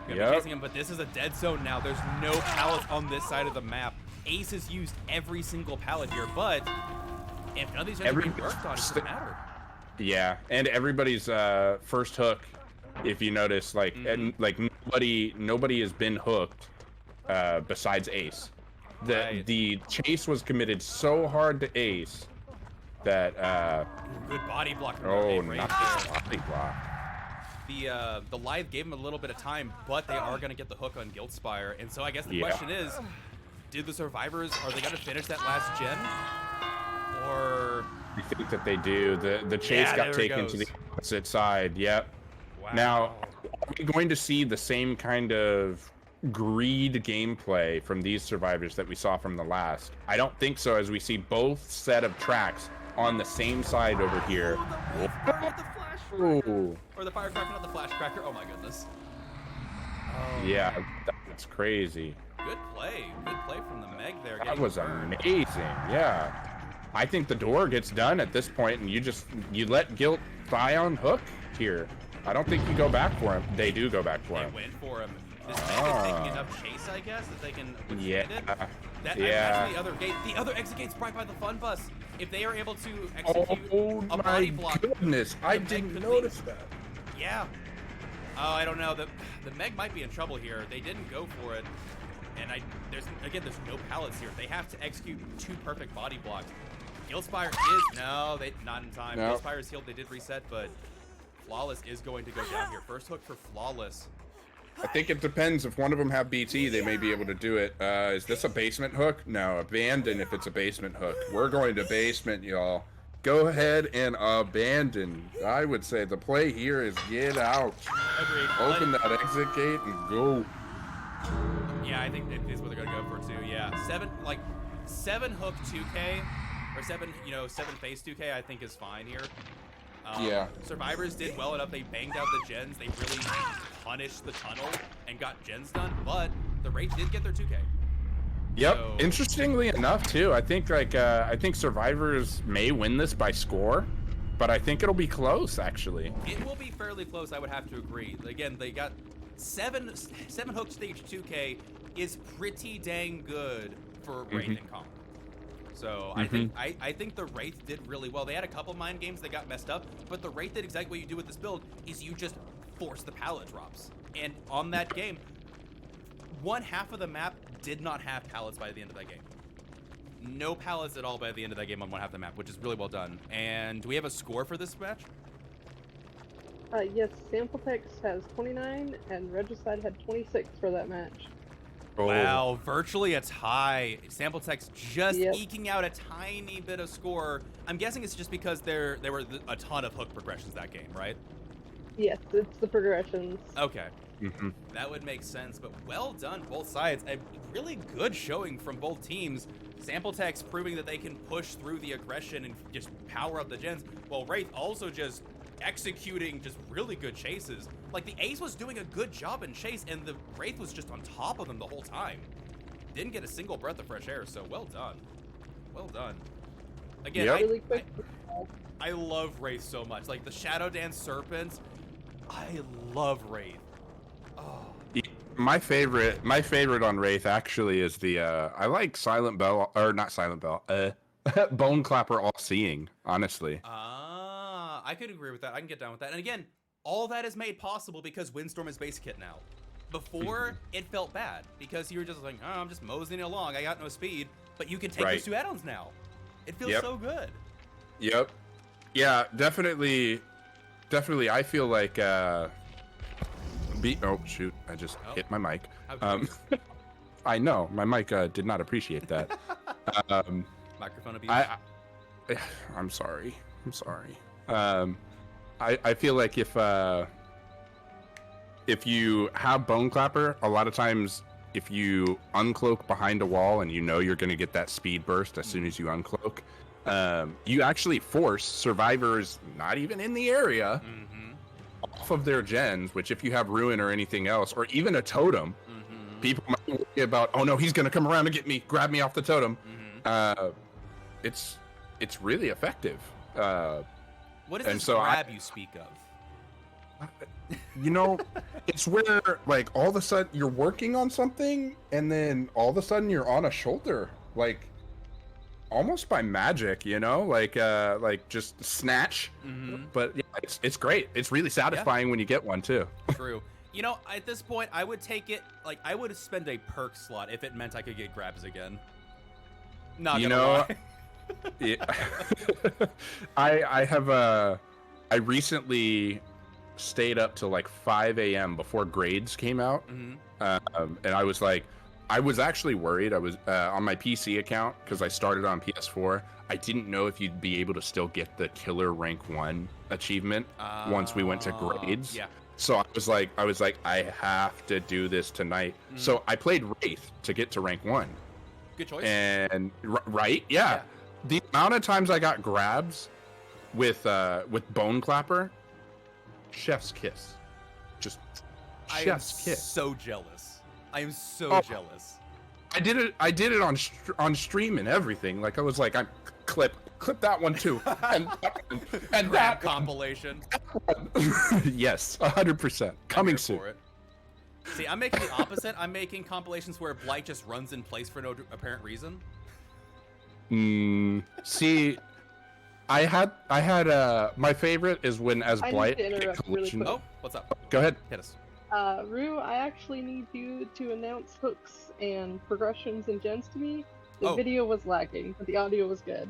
Gonna Yep. be chasing him, but this is a dead zone now. There's no pallets on this side of the map. Ace has used every single pallet here, but if none of these are being worked on, it doesn't matter. Yeah, and everybody's first hook, if you notice, like and like nobody has been hooked besides Ace. The chase was committed so hard to Ace that good body block from oh, Dave not right the body block. The live gave him a little bit of time, but they are going to get the hook on Guildspire. And so I guess the question is, did the survivors, are they going to finish that last gen? Or... I think that they do. The chase got taken to the opposite side. Yep. Wow. Now, are we going to see the same kind of greed gameplay from these survivors that we saw from the last? I don't think so, as we see both set of tracks on the same side over here. Ooh. Or the firecracker, not the flashcracker. Oh my goodness. Oh, Yeah, that's crazy. Good play. Good play from the Meg there. That getting was burned. amazing. Yeah. I think the door gets done at this point, and you let Guilt die on hook here. I don't think you go back for him. They do go back for They him. went for him. This Meg is taking enough chase, I guess, that they can withstand it. I imagine the other exit gate's right by the fun bus. If they are able to execute Oh a my body block, goodness! I the Meg didn't could notice leave. that. Yeah. Oh, I don't know. The Meg might be in trouble here. They didn't go for it. And there's no pallets here. They have to execute 2 perfect body blocks. Guildspire is not in time. No. Guildspire is healed. They did reset, but Flawless is going to go down here. First hook for Flawless. I think it depends. If one of them have BT, they may be able to do it. Is this a basement hook? No, abandon if it's a basement hook. We're going to basement, y'all. Go ahead and abandon. I would say the play here is get out. Agreed. Open that exit gate and go. Yeah, I think that is what they're gonna go for too. Yeah, 7 hook 2K or 7 face 2K. I think is fine here. Yeah. Survivors did well enough. They banged out the gens. They really punished the tunnel and got gens done. But the Wraith did get their 2K. Yep. So- Interestingly enough, too, I think Survivors may win this by score, but I think it'll be close actually. It will be fairly close. I would have to agree. Again, they got 7 hook stage 2K is pretty dang good for Wraith and Conquer. So I think the Wraith did really well. They had a couple mind games that got messed up, but the Wraith did exactly what you do with this build, is you just force the pallet drops. And on that game, one half of the map did not have pallets by the end of that game. No pallets at all by the end of that game on one half of the map, which is really well done. And do we have a score for this match? Yes, Sampletex has 29, and Regicide had 26 for that match. Oh. Wow, virtually a tie. Sampletex just eking out a tiny bit of score. I'm guessing it's just because there were a ton of hook progressions that game, right? Yes, it's the progressions. Okay. That would make sense, but well done both sides. A really good showing from both teams. Sampletex proving that they can push through the aggression and just power up the gens, while Wraith also just executing just really good chases. Like, the Ace was doing a good job in chase, and the Wraith was just on top of them the whole time. Didn't get a single breath of fresh air, so well done. Well done. Again, really quick. I love Wraith so much. Like, the Shadow Dance Serpents, I love Wraith. Oh. My favorite on Wraith actually is the I like Silent Bell, or not Silent Bell, Bone Clapper All Seeing, honestly. I could agree with that. I can get down with that. And again, all that is made possible because Windstorm is base kit now. Before, it felt bad because you were just like, oh, I'm just moseying along. I got no speed. But you can take those two add-ons now. It feels so good. Yep. Yeah, definitely. I feel like oh shoot! I just hit my mic. I know my mic did not appreciate that. Microphone abuse. I'm sorry. I feel like if you have Bone Clapper, a lot of times if you uncloak behind a wall and you know you're going to get that speed burst as soon as you uncloak, you actually force survivors not even in the area off of their gens, which if you have Ruin or anything else, or even a totem, people might worry about, oh no, he's going to come around and get me, grab me off the totem. It's really effective. What is this grab you speak of? You know, it's where like all of a sudden you're working on something and then all of a sudden you're on a shoulder, like almost by magic, you know, like just snatch. But yeah, it's great. It's really satisfying when you get one too. True. You know, at this point, I would take it, like, I would spend a perk slot if it meant I could get grabs again. Not gonna lie. Yeah. I recently stayed up till like 5 a.m. before grades came out. And I was like, I was actually worried. I was on my PC account because I started on PS4. I didn't know if you'd be able to still get the Killer Rank 1 achievement once we went to grades. Yeah. So I was like, I have to do this tonight. So I played Wraith to get to Rank 1. Good choice. And right, yeah. The amount of times I got grabs with Bone Clapper, chef's kiss. Just chef's kiss. So jealous. I am so jealous. I did it on stream and everything. Like I was like, I'm clip that one too, and that compilation. Yes, 100%. Coming soon. See, I'm making the opposite. I'm making compilations where Blight just runs in place for no apparent reason. See, I had my favorite is when as Blight. Really quick. Oh, what's up? Go ahead. Hit us. Rue, I actually need you to announce hooks and progressions and gens to me. The video was lagging, but the audio was good.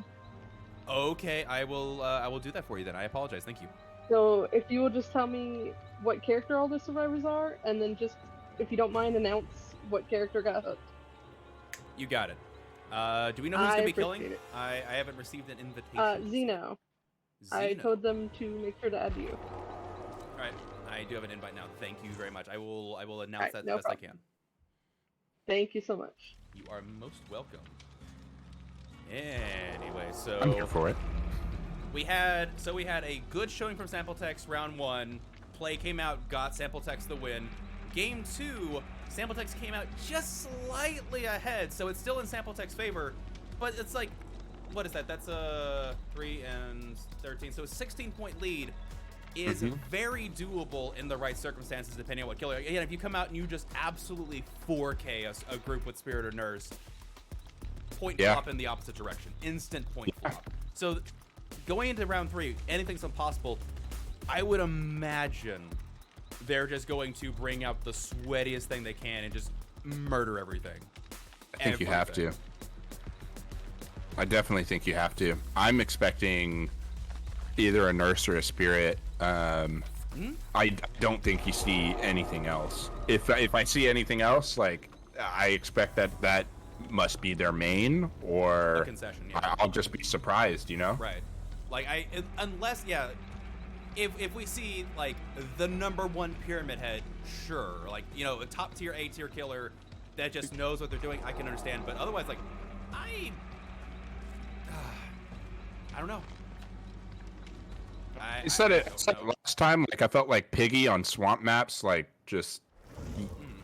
Okay, I will do that for you then. I apologize. Thank you. So if you will just tell me what character all the survivors are, and then just, if you don't mind, announce what character got hooked. You got it. Do we know who's going to be killing? I haven't received an invitation. Xeno. I told them to make sure to add you. All right. I do have an invite now. Thank you very much. I will announce that as best I can. Thank you so much. You are most welcome. Anyway, so I'm here for it. We had a good showing from Sampletex round 1. Play came out, got Sampletex the win. Game 2, Sampletex came out just slightly ahead, so it's still in Sampletex's favor. But it's like, what is that? That's a 3 and 13, so a 16-point lead is very doable in the right circumstances, depending on what killer. Again, if you come out and you just absolutely 4K a group with Spirit or Nurse, point flop in the opposite direction. Instant point flop. So going into round 3, anything's impossible. I would imagine they're just going to bring out the sweatiest thing they can and just murder everything. I think you have to. I definitely think you have to. I'm expecting either a nurse or a spirit. I don't think you see anything else. If I see anything else, like, I expect that must be their main, or a concession, yeah. I'll just be surprised, you know? Right. Like, unless, yeah, if we see, like, the #1 Pyramid Head, sure. Like, you know, a top tier, A tier killer that just knows what they're doing, I can understand. But otherwise, like, I don't know. I said it last time. Like, I felt like Piggy on swamp maps. Like, just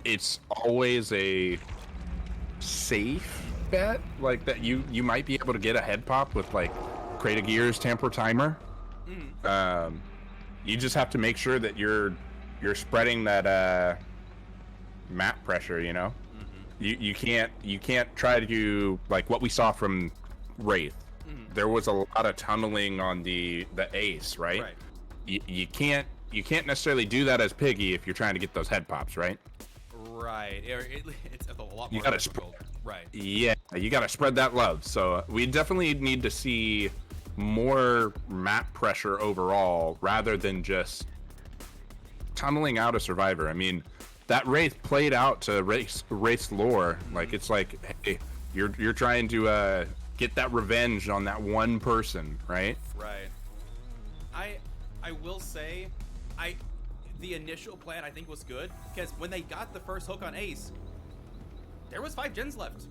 it's always a safe bet. Like that, you might be able to get a head pop with like Crate of Gears, Tamper Timer. You just have to make sure that you're spreading that map pressure. You know, you can't try to do like what we saw from Wraith. There was a lot of tunneling on the Ace, right? Right. You can't necessarily do that as Piggy if you're trying to get those head pops, right? Right. It's a lot more you gotta difficult. Right. Yeah, you got to spread that love. So we definitely need to see more map pressure overall rather than just tunneling out a survivor. I mean, that Wraith played out to Wraith's lore. Like, it's like, hey, you're trying to get that revenge on that one person, right? Right. I will say, the initial plan I think was good, because when they got the first hook on Ace, there was 5 gens left.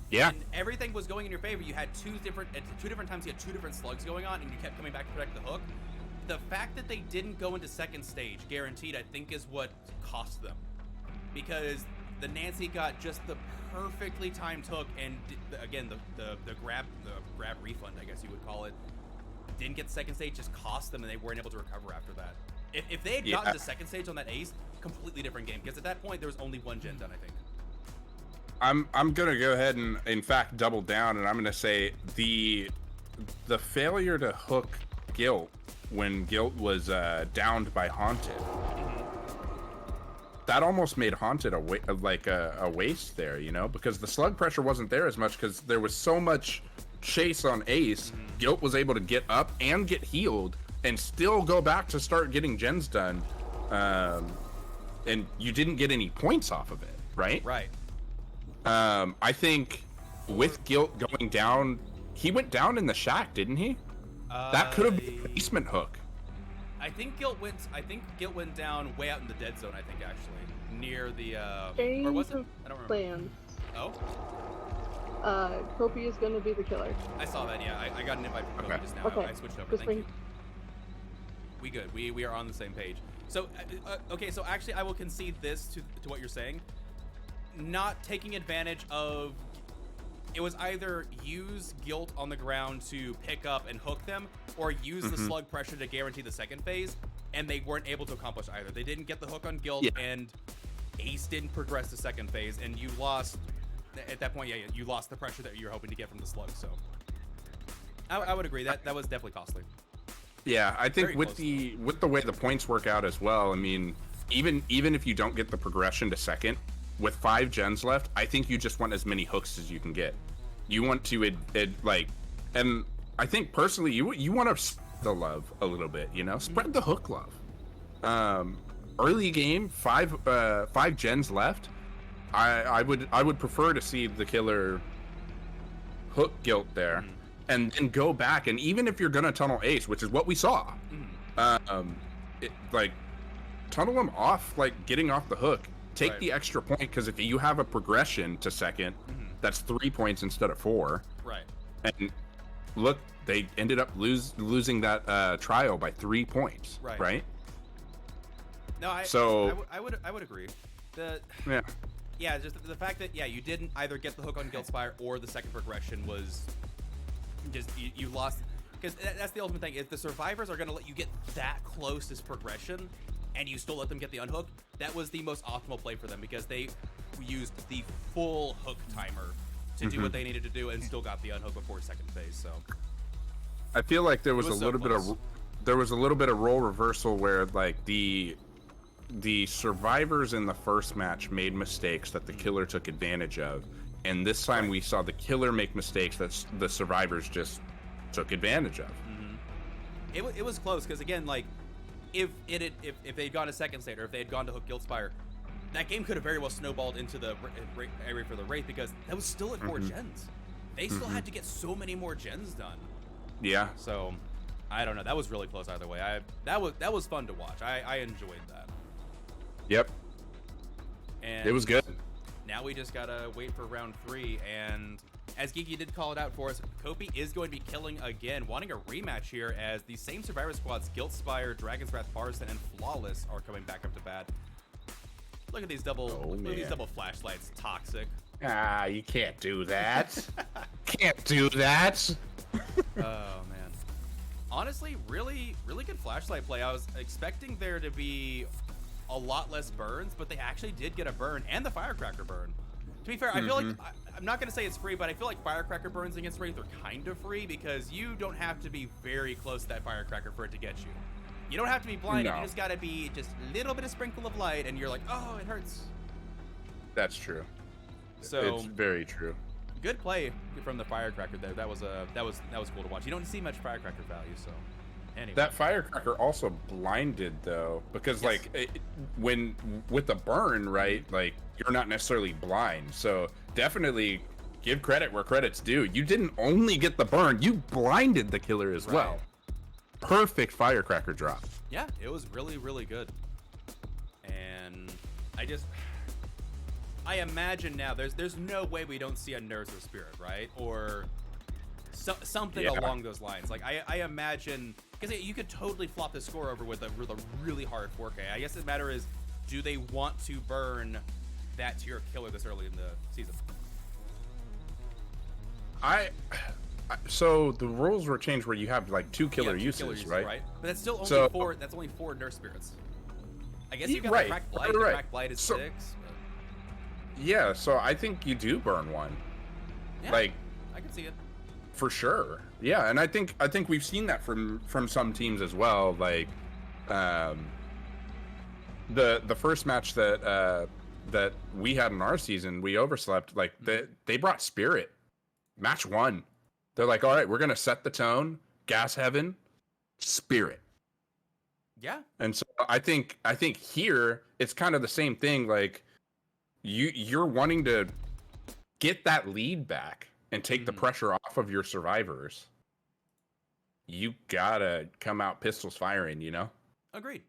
Yeah. And everything was going in your favor. You had two different times, you had 2 different slugs going on, and you kept coming back to protect the hook. The fact that they didn't go into second stage, guaranteed, I think is what cost them. Because the Nancy got just the perfectly timed hook, and again, the grab refund, I guess you would call it, didn't get the second stage, just cost them, and they weren't able to recover after that. If they had gotten to second stage on that Ace, completely different game, because at that point there was only 1 gen done, I think. I'm gonna go ahead and in fact double down, and I'm gonna say the failure to hook Guilt when Guilt was downed by Haunted, that almost made Haunted a waste there, you know, because the slug pressure wasn't there as much because there was so much chase on Ace. Guilt was able to get up and get healed and still go back to start getting gens done, and you didn't get any points off of it, right? Right. I think with Guilt going down, he went down in the shack, didn't he? That could have been a basement hook. I think Guilt went down way out in the dead zone, I think, actually. Near the, Change or was it? of I don't remember. plans. Oh? Kopi is gonna be the killer. I saw that, yeah. I got an invite from Kopi just now. Okay. I switched over, Just thank you. We good. We are on the same page. So, okay, so actually I will concede this to what you're saying. Not taking advantage of... It was either use Guilt on the ground to pick up and hook them, or use the slug pressure to guarantee the second phase, and they weren't able to accomplish either. They didn't get the hook on Guilt, and Ace didn't progress to second phase, and you lost... At that point, yeah, you lost the pressure that you were hoping to get from the slug, so... I would agree. That was definitely costly. Yeah, I think Very with the way the points work out as well, I mean, even if you don't get the progression to second, with 5 gens left, I think you just want as many hooks as you can get. You want to and I think personally, you want to spread the love a little bit, you know, spread the hook love. Early game, 5 gens left. I would prefer to see the killer hook Guilt there, and then go back, and even if you're gonna tunnel Ace, which is what we saw, tunnel him off, like getting off the hook. Take the extra point, because if you have a progression to second, that's 3 points instead of 4. Right. And look, they ended up losing that trial by 3 points. Right. No, I would agree. Yeah, just the fact that you didn't either get the hook on Guilt Spire or the second progression was just you lost, because that's the ultimate thing. If the survivors are going to let you get that close to progression, and you still let them get the unhook, that was the most optimal play for them, because they used the full hook timer to do what they needed to do and still got the unhook before second phase. So I feel like there was a so little close. bit of role reversal where like the survivors in the first match made mistakes that the killer took advantage of, and this time we saw the killer make mistakes that the survivors just took advantage of. It was close because again, like if they'd gone to second state or if they had gone to hook Guildspire, that game could have very well snowballed into the area for the Wraith because that was still at 4 gens. They still had to get so many more gens done. Yeah. So I don't know. That was really close either way. That was fun to watch. I enjoyed that. Yep. And it was good. Now we just gotta wait for round 3, and as Geeky did call it out for us, Kopi is going to be killing again, wanting a rematch here as the same Survivor squads, Guildspire, Dragon's Wrath, Parson, and Flawless are coming back up to bat. Look at these double flashlights, toxic. Ah, you can't do that. Can't do that. Oh man. Honestly, really good flashlight play. I was expecting there to be a lot less burns, but they actually did get a burn and the firecracker burn. To be fair, I feel like I'm not gonna say it's free, but I feel like firecracker burns against Wraith are kind of free because you don't have to be very close to that firecracker for it to get you. You don't have to be blinded. No. You just gotta be just a little bit of sprinkle of light, and you're like, oh, it hurts. That's true. So it's very true. good play from the firecracker there. That was cool to watch. You don't see much firecracker value, so anyway. That firecracker also blinded though, because Yes. when with the burn, right? Like you're not necessarily blind, so definitely give credit where credit's due. You didn't only get the burn, you blinded the killer as well. Perfect firecracker drop. Yeah, it was really good. And I imagine now there's no way we don't see a Nurse or Spirit, right? Or something along those lines. Like I imagine, because you could totally flop the score over with a really hard 4K. I guess the matter is, do they want to burn that to your killer this early in the season? So the rules were changed where you have like two killer uses, right? But that's still only So- 4. That's only 4 Nurse Spirits. I guess you got Right, Cracked Blight. right. Cracked Blight is 6. Yeah, so I think you do burn one. Yeah, Like I can see it. for sure. Yeah, and I think we've seen that from some teams as well. Like the first match that we had in our season, we overslept. Like they brought Spirit. Match 1. They're like, all right, we're gonna set the tone. Gas Heaven, Spirit. Yeah. And so I think here it's kind of the same thing. Like you're wanting to get that lead back and take the pressure off of your survivors. You gotta come out pistols firing, you know? Agreed.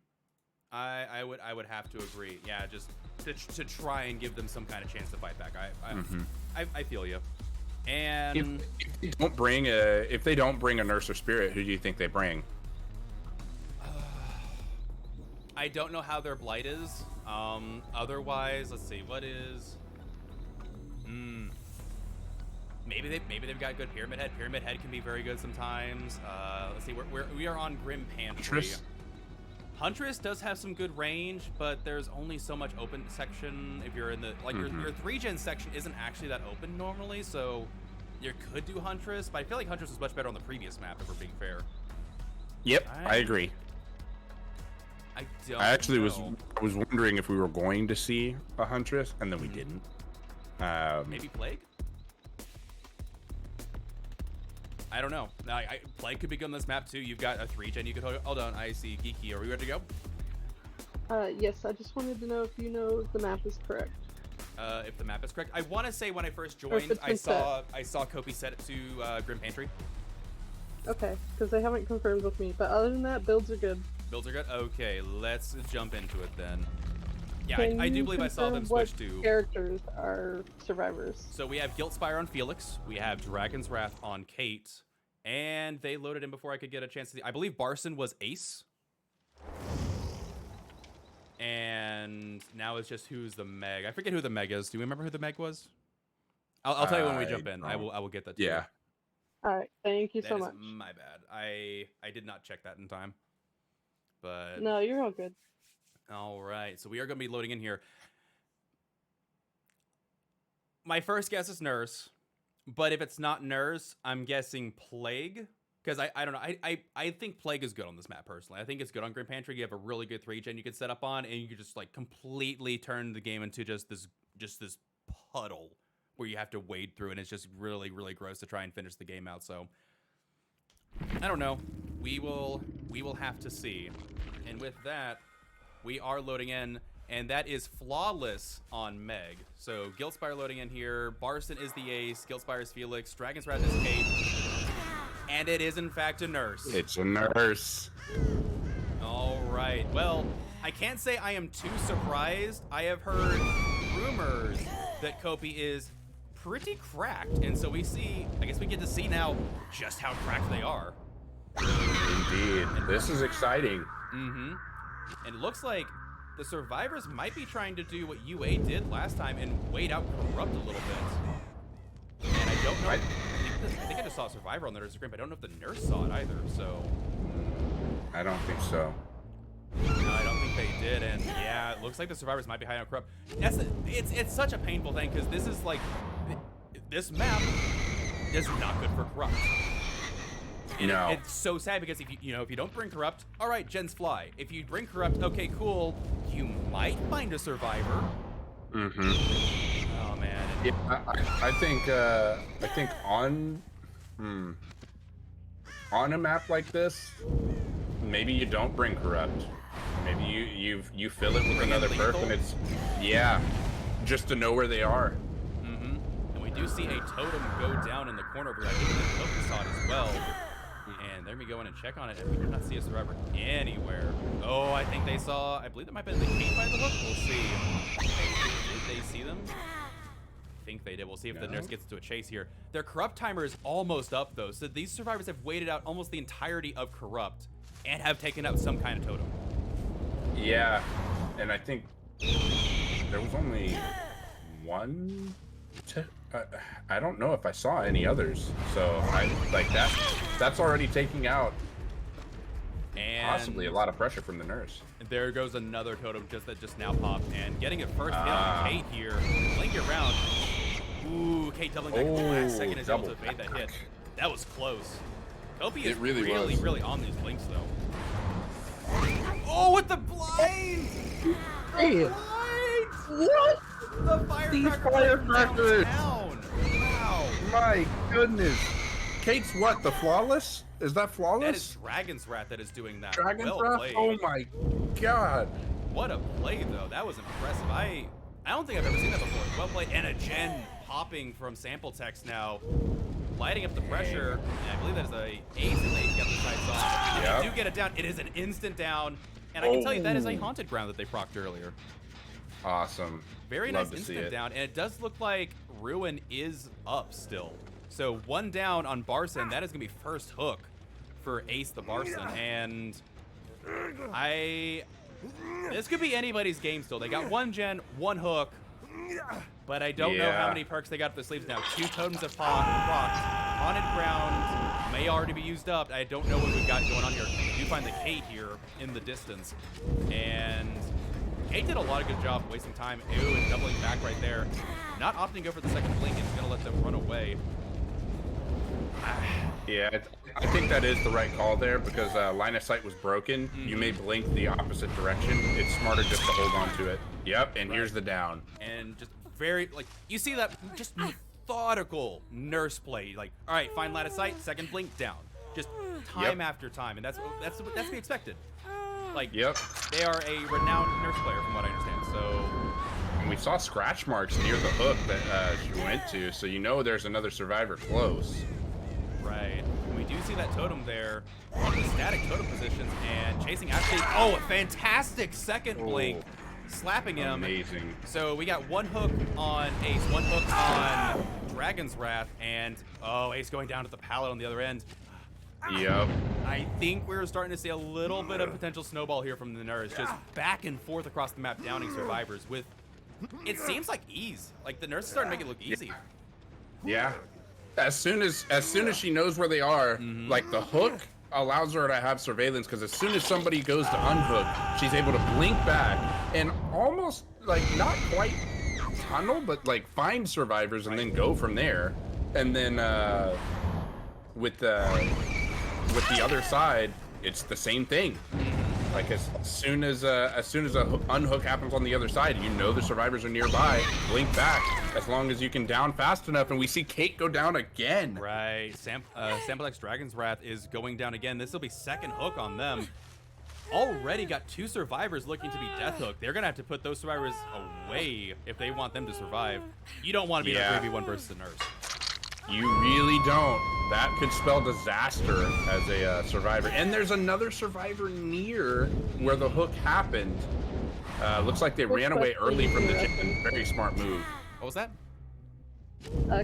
I would have to agree. Yeah, just to try and give them some kind of chance to fight back. I feel you. And if they don't bring a Nurse or Spirit, who do you think they bring? I don't know how their blight is. Otherwise, let's see. What is? Maybe they've got good Pyramid Head. Pyramid Head can be very good sometimes. Let's see. We are on Grim Pantry. Huntress does have some good range, but there's only so much open section. If you're in the your 3-gen section isn't actually that open normally, so you could do Huntress. But I feel like Huntress was much better on the previous map, if we're being fair. Yep, I agree. I don't. I actually know. was wondering if we were going to see a Huntress, and then we didn't. Maybe Plague. I don't know. Plague could be good on this map too. You've got a 3-gen. You could hold on. I see Geeky. Are we ready to go? Yes, I just wanted to know if you know if the map is correct. If the map is correct, I want to say when I first Or if joined, it's I been saw Kopi set it to Grim Pantry. Okay, because they haven't confirmed with me. But other than that, builds are good. Builds are good. Okay, let's jump into it then. Yeah, Can I do you believe I saw them confirm switch what to. characters are survivors? So we have Guildspire on Felix. We have Dragon's Wrath on Kate. And they loaded in before I could get a chance to see. I believe Barson was Ace. And now it's just who's the Meg. I forget who the Meg is. Do you remember who the Meg was? I'll tell you when we jump in. I will get that to you. Yeah. All right, thank you That so is much. my bad. I did not check that in time. But No, you're all good. all right. So we are going to be loading in here. My first guess is Nurse. But if it's not Nurse, I'm guessing Plague. Because I don't know. I think Plague is good on this map, personally. I think it's good on Grim Pantry. You have a really good 3-gen you can set up on, and you can just, like, completely turn the game into just this puddle where you have to wade through, and it's just really, really gross to try and finish the game out. So, I don't know. We will have to see. And with that, we are loading in, and that is Flawless on Meg. So, Guildspire loading in here. Barson is the Ace. Guildspire is Felix. Dragon's Wrath is Kate. And it is, in fact, a Nurse. It's a Nurse. All right. Well, I can't say I am too surprised. I have heard rumors that Kopi is pretty cracked. And so I guess we get to see now just how cracked they are. Indeed. This is exciting. Mm-hmm. And it looks like the survivors might be trying to do what UA did last time and wait out Corrupt a little bit. And I don't know. I think I just saw a survivor on the nurse's screen, but I don't know if the nurse saw it either, so. I don't think so. No, I don't think they did, and yeah, it looks like the survivors might be hiding out Corrupt. It's such a painful thing, because this is like, this map is not good for Corrupt. And no. It's so sad because if you don't bring Corrupt, all right, gens fly. If you bring Corrupt, okay, cool, you might find a survivor. Mm-hmm. Oh man. Yeah, I think on a map like this, maybe you don't bring Corrupt. Maybe you fill it with another perk, and it's just to know where they are. Mm-hmm. And we do see a totem go down in the corner over here. I think the totem saw it as well. And there we go in and check on it, and we do not see a survivor anywhere. Oh, I think they saw. I believe that might have been the Kate by the hook. We'll see. Did they see them? I think they did. We'll see if the nurse gets into a chase here. Their Corrupt timer is almost up, though, so these survivors have waited out almost the entirety of Corrupt and have taken out some kind of totem. Yeah, and I think there was only one. I don't know if I saw any others, so that's already taking out and possibly a lot of pressure from the nurse. There goes another totem that just now popped, and getting it first hit on Kate here. Blink it around. Ooh, Kate doubling back at the last second is able to evade that hit. That was close. Kopi is really on these blinks though. Oh, with the blind! Hey. What? The firecrackers! Down. Wow. My goodness. Kate's what? The Flawless? Is that Flawless? That is Dragon's Wrath that is doing that. Dragon's Wrath? Wrath? Oh my god. What a play though. That was impressive. I don't think I've ever seen that before. Well played. And a gen popping from sample text now. Lighting up the pressure. And I believe that is a ace and they get the sights off. Yep. They do get it down. It is an instant down. And I can tell you that is a haunted ground that they procced earlier. Awesome. Very nice instant down, and it does look like Ruin is up still. So one down on Barson, that is gonna be first hook for Ace the Barson, and this could be anybody's game still. They got one gen, one hook, but I don't know how many perks they got up their sleeves now. 2 totems have popped. Haunted ground may already be used up. I don't know what we've got going on here. You do find the Kate here in the distance, and Kate did a lot of good job wasting time. Ew, and doubling back right there. Not opting to go for the second blink and gonna let them run away. Yeah, I think that is the right call there because line of sight was broken. Mm-hmm. You may blink the opposite direction. It's smarter just to hold on to it. Yep, and here's the down. And just very, like, you see that just methodical nurse play. Like, all right, find line of sight, second blink, down. Just time after time, and that's to be expected. Like, they are a renowned nurse player from what I understand, so. And we saw scratch marks near the hook that she went to, so you know there's another survivor close. Right. And we do see that totem there on the static totem positions, and chasing actually, a fantastic second blink, slapping him. Amazing. So we got one hook on Ace, one hook on Dragon's Wrath, and Ace going down to the pallet on the other end. Yep. I think we're starting to see a little bit of potential snowball here from the nurse, just back and forth across the map, downing survivors with, it seems like ease. Like the nurse is starting to make it look easy. Yeah. As soon as she knows where they are, like the hook allows her to have surveillance because as soon as somebody goes to unhook, she's able to blink back and almost like not quite tunnel, but like find survivors and then go from there. And then with the other side, it's the same thing. Like as soon as a unhook happens on the other side, you know the survivors are nearby. Blink back as long as you can down fast enough, and we see Kate go down again. Right, Samplex Dragon's Wrath is going down again. This will be second hook on them. Already got 2 survivors looking to be death hook. They're gonna have to put those survivors away if they want them to survive. You don't want to be in a 3v1 versus a nurse. You really don't. That could spell disaster as a survivor. And there's another survivor near where the hook happened. Looks like they ran away early from the gen. Very smart move. What was that?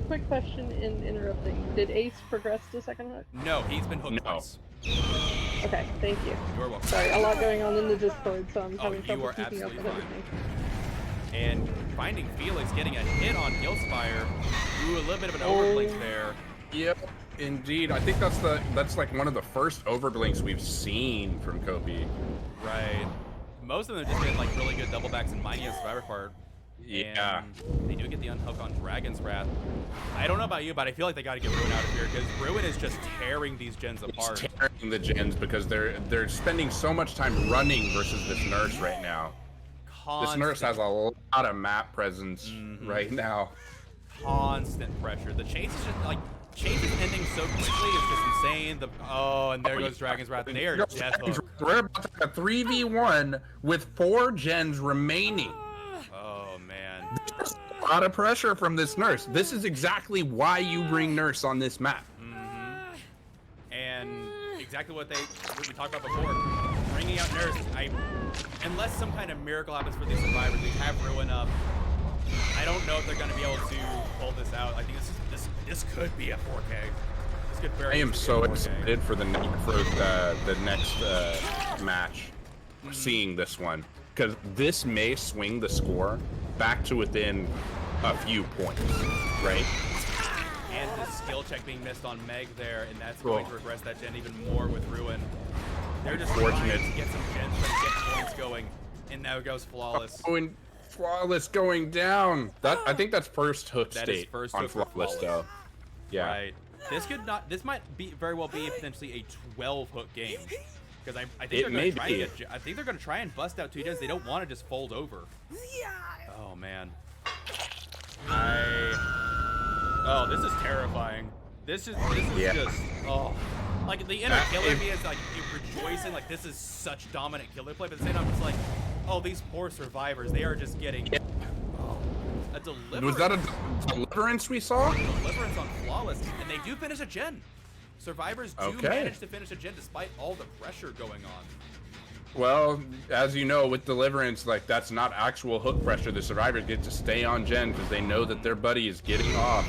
Quick question in interrupting. Did Ace progress to second hook? No, he's been hooked twice. Okay, thank you. You're welcome. Sorry, a lot going on in the Discord, so I'm having trouble you are keeping up with absolutely everything. And finding Felix getting a hit on Guildspire. Ooh, a little bit of an overblink there. Yep, indeed. I think that's like one of the first overblinks we've seen from Kopi. Right. Most of them just get like really good double backs and mining a survivor part. Yeah. And they do get the unhook on Dragon's Wrath. I don't know about you, but I feel like they got to get Ruin out of here because Ruin is just tearing these gens apart. It's tearing the gens because they're spending so much time running versus this nurse right now. This nurse has a lot of map presence right now. Constant pressure. The chase is just like chase is ending so quickly. It's just insane. And there goes Dragon's Wrath. They are death hook. We're about to have a 3v1 with 4 gens remaining. Oh man. There's a lot of pressure from this nurse. This is exactly why you bring nurse on this map. And exactly what we talked about before. Bringing out nurse. Unless some kind of miracle happens for these survivors, they have Ruin up. I don't know if they're going to be able to pull this out. I think this could be a 4K. This could very. I am so excited for the next match. Seeing this one, because this may swing the score back to within a few points, right? And the skill check being missed on Meg there, and that's going to regress that gen even more with Ruin. They're just fortunate to get some gens and get points going, and now it goes Flawless. Flawless going down. I think that's first hook that state is first on hook Flawless though. Yeah. Right. This might very well be potentially a 12 hook game. Because I think they're going to try and bust out 2 gens. They don't want to just fold over. Oh man. This is terrifying. This is just like the inner killer me is like rejoicing like this is such dominant killer play, but at the same time it's like, oh, these poor survivors, they are just getting a deliverance. Was that a deliverance we saw? Deliverance on Flawless, and they do finish a gen. Survivors do manage to finish a gen despite all the pressure going on. Well, as you know, with Deliverance, like that's not actual hook pressure. The survivors get to stay on gen because they know that their buddy is getting off.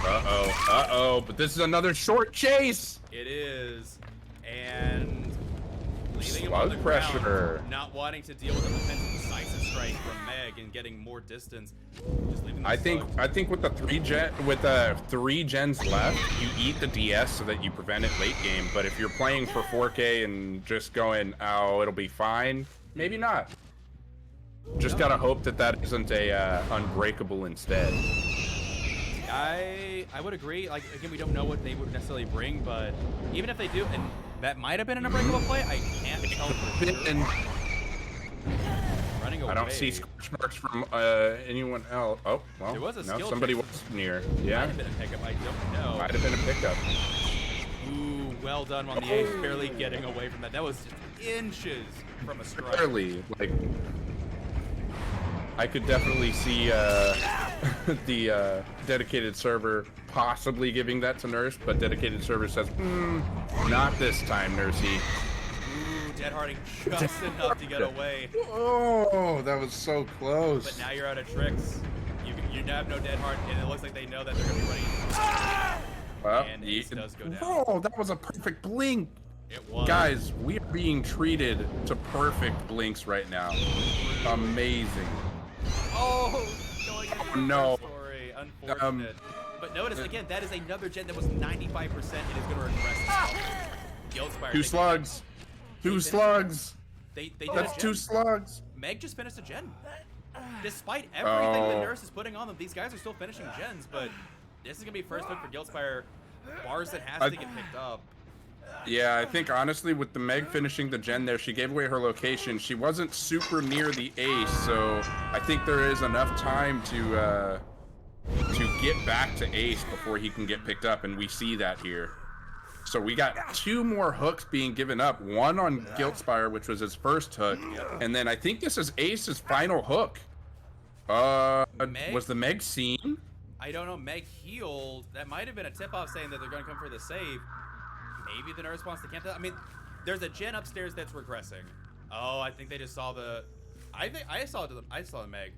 But this is another short chase. It is, and leaving him Slug on the pressure. ground, not wanting to deal with the potential decisive strike from Meg and getting more distance. Just leaving the I think with the 3 gens left, you eat the DS so that you prevent it late game. But if you're playing for 4K and just going, oh, it'll be fine, maybe not. Just gotta hope that isn't a unbreakable instead. I would agree. Like again, we don't know what they would necessarily bring, but even if they do, and that might have been an unbreakable play, I can't tell for sure. Running away. I don't see scorch marks from anyone else. Oh, well, there was a skill somebody trace. was near. Yeah. Might have been a pickup. I don't know. Might have been a pickup. Ooh, well done on the Ace, barely getting away from that. That was just inches from a strike. Barely, like. I could definitely see the dedicated server possibly giving that to Nurse, but dedicated server says, not this time, Nursey. Ooh, Dead Harding just enough to get away. Oh, that was so close. But now you're out of tricks. You have no Dead Hard, and it looks like they know that they're going to be running. Well, and Ace does go down. Oh, that was a perfect blink. It was. Guys, we are being treated to perfect blinks right now. Amazing. Oh, going into the no. story. Unfortunate. But notice, again, that is another gen that was 95% and is going to regress itself. Guildspire. 2 slugs. 2 slugs. They That's 2 slugs. Meg just finished a gen. Despite everything the Nurse is putting on them, these guys are still finishing gens, but This is gonna be first hook for Guildspire. Bars that has to get picked up. Yeah, I think honestly with the Meg finishing the gen there, she gave away her location. She wasn't super near the ace, so I think there is enough time to get back to ace before he can get picked up, and we see that here. So we got 2 more hooks being given up. One on Guildspire, which was his first hook, and then I think this is Ace's final hook. Meg? Was the Meg seen? I don't know. Meg healed. That might have been a tip-off saying that they're going to come for the save. Maybe the nurse wants to camp that. I mean, there's a gen upstairs that's regressing. Oh, I think they just saw the. I saw the Meg.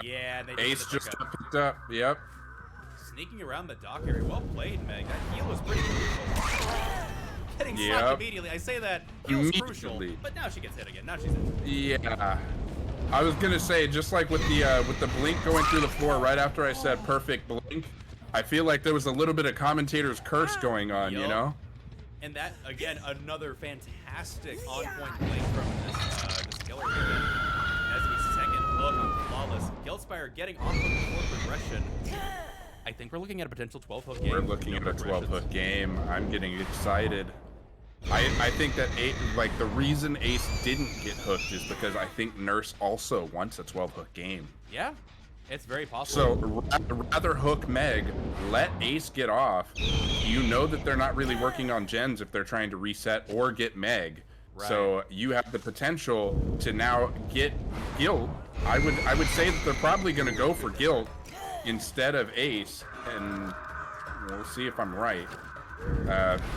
Yeah, they Ace just got picked up. Yep. Sneaking around the dock area. Well played, Meg. That heal was pretty crucial. Getting slapped immediately. I say that heal's crucial, but now she gets hit again. Now she's hit. Yeah. I was gonna say, just like with the blink going through the floor right after I said perfect blink, I feel like there was a little bit of commentator's curse going on, you know? And that, again, another fantastic on-point blink from this killer here. As the second hook on Flawless. Guildspire getting off of the forward progression. I think we're looking at a potential 12-hook game. We're looking at a 12-hook game. I'm getting excited. I think that the reason Ace didn't get hooked is because I think Nurse also wants a 12-hook game. Yeah, it's very possible. So rather hook Meg, let Ace get off. You know that they're not really working on gens if they're trying to reset or get Meg. Right. So you have the potential to now get Guild. I would say that they're probably going to go for Guild instead of Ace, and we'll see if I'm right.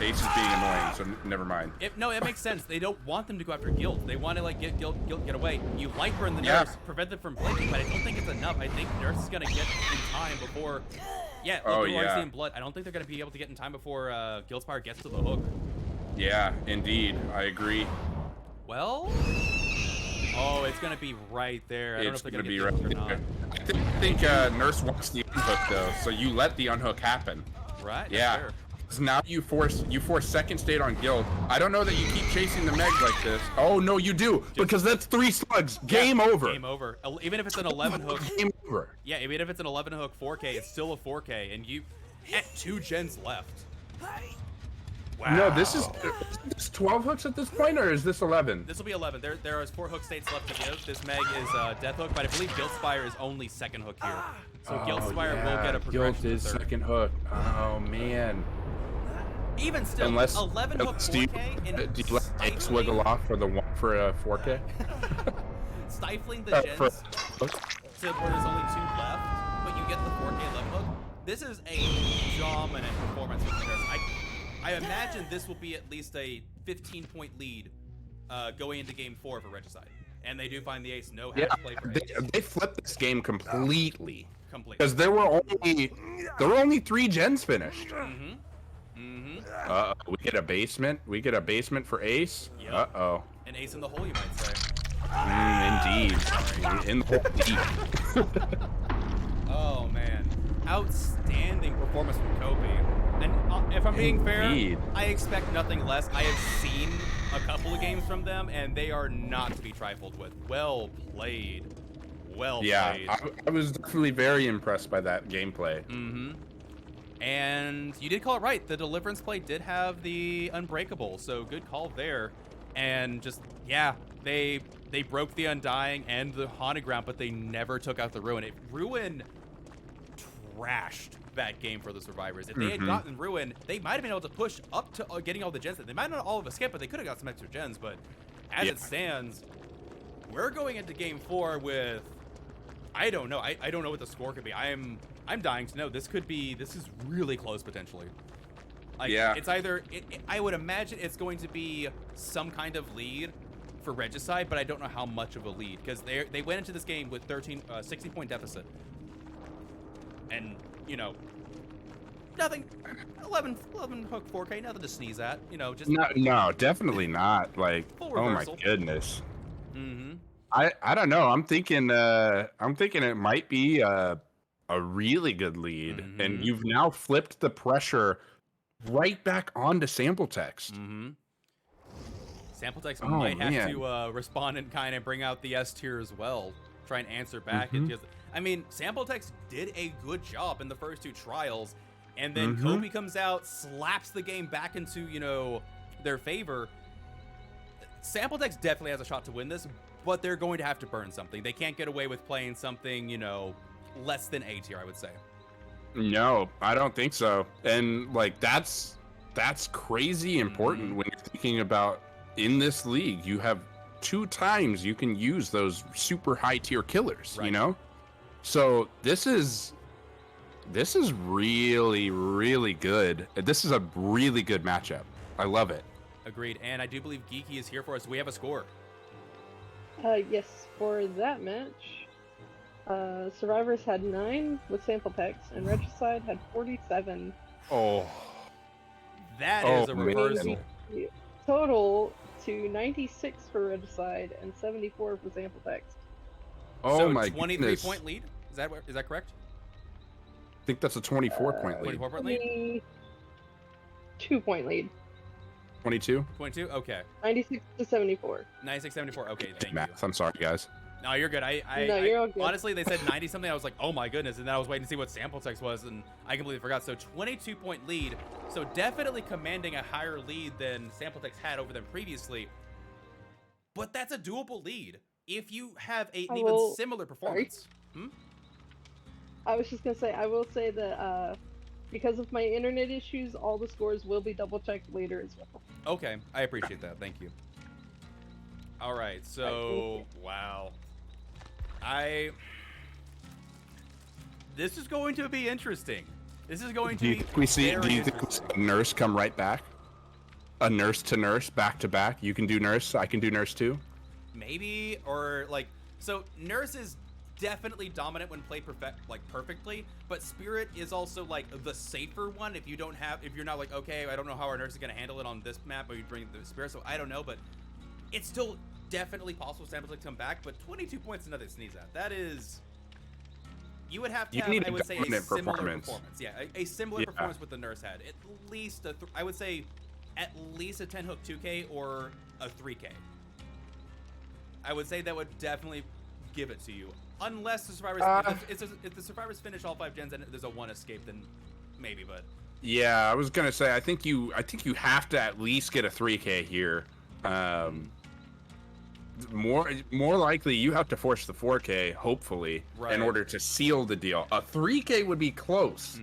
Ace is being annoying, so never mind. No, it makes sense. They don't want them to go after Guild. They want to like get Guild get away. You light burn the Nurse, prevent them from blinking, but I don't think it's enough. I think Nurse is gonna get in time before. Yeah, we're already seeing blood. I don't think they're gonna be able to get in time before Guildspire gets to the hook. Yeah, indeed, I agree. Well, oh, it's gonna be right there. I don't know if they're gonna be get right or not. I think Nurse wants the unhook though, so you let the unhook happen. Right. Yeah. Fair. Now you force second state on Guild. I don't know that you keep chasing the Meg like this. Oh no, you do, because that's 3 slugs. Game over. Game over. Even if it's an 11 hook. Game over. Yeah, even if it's an 11 hook 4K, it's still a 4K, and you at 2 gens left. Wow. No, this is 12 hooks at this point, or is this 11? This will be 11. There is 4 hook states left to give. This Meg is death hook, but I believe Guildspire is only second hook here. So Guildspire will get a progression. Guild is second hook. Oh man. Even still, 11 hook 4K. Do you let Ace wiggle off for a 4K? Stifling the gens to where there's only 2 left, but you get the 4K 11 hook. This is a dominant performance from the Nurse. I imagine this will be at least a 15-point lead going into Game 4 for Regicide. And they do find the Ace. No half play for Ace. They flipped this game completely. Because there were only 3 gens finished. Mm-hmm. We get a basement. We get a basement for Ace. Yep. Uh-oh. An ace in the hole, you might say. Indeed. In the hole deep. Oh, man. Outstanding performance from Kobe. And if I'm being fair, I expect nothing less. I have seen a couple of games from them, and they are not to be trifled with. Well played. Well played. Yeah, I was definitely very impressed by that gameplay. Mm-hmm. And you did call it right. The Deliverance play did have the Unbreakable, so good call there. And just, yeah, they broke the Undying and the Haunted Ground, but they never took out the Ruin. Ruin trashed that game for the Survivors. If they had gotten Ruin, they might have been able to push up to getting all the gens. They might not all have escaped, but they could have got some extra gens. But as it stands, we're going into Game 4 with, I don't know. I don't know what the score could be. I'm dying to know. This is really close potentially. Like, it's either, I would imagine it's going to be some kind of lead for Regicide, but I don't know how much of a lead, because they went into this game with 60-point deficit. And, you know, nothing, 11 hook 4K, nothing to sneeze at, you know, just... No, definitely not. Like, oh my goodness. Mm-hmm. I don't know. I'm thinking it might be a really good lead, and you've now flipped the pressure right back onto Sampletext. Sampletext might have to respond and kind of bring out the S tier as well. Try and answer back. I mean, Sampletex did a good job in the first 2 trials, and then Kobe comes out, slaps the game back into, you know, their favor. Sampletex definitely has a shot to win this, but they're going to have to burn something. They can't get away with playing something, you know, less than A tier, I would say. No, I don't think so. And like that's crazy important when you're thinking about in this league, you have 2 times you can use those super high tier killers, you know? So this is really, really good. This is a really good matchup. I love it. Agreed. And I do believe Geeky is here for us. Do we have a score? Yes, for that match, Survivors had 9 with Sampletex, and Regicide had 47. Oh. That is a reversal. Total to 96 for Regicide and 74 for Sampletex. Oh so my 23 point lead? Is that correct? I think that's a 24-point lead. 24-point lead? 2-point lead. 22? 22? Okay. 96 to 74. 96, 74. Okay, thank Math. you. I'm sorry, guys. No, you're good. No, you're all good. Honestly, they said 90 something. I was like, oh my goodness. And then I was waiting to see what Sampletex was, and I completely forgot. So 22-point lead. So definitely commanding a higher lead than Sampletex had over them previously. But that's a doable lead if you have an even similar performance. I was just going to say, I will say that because of my internet issues, all the scores will be double-checked later as well. Okay, I appreciate that. Thank you. All right, so, wow. This is going to be interesting. This is going to be do you think we see a nurse come right back? A nurse to nurse, back to back? You can do nurse, I can do nurse too? Maybe, or like, so nurse is definitely dominant when played perfectly, but Spirit is also like the safer one if you're not like, okay, I don't know how our nurse is going to handle it on this map, but you bring the Spirit, so I don't know, but it's still definitely possible Sampletex to come back, but 22 points is nothing to sneeze at. That is, you would have to have, I would say, a similar performance. Yeah, a similar performance with the nurse had. At least, I would say, at least a 10 hook 2K or a 3K. I would say that would definitely give it to you. Unless the Survivors, if the Survivors finish all 5 gens and there's a 1 escape, then maybe, but. Yeah, I was going to say, I think you have to at least get a 3K here. More likely you have to force the 4K, hopefully, in order to seal the deal. A 3K would be close.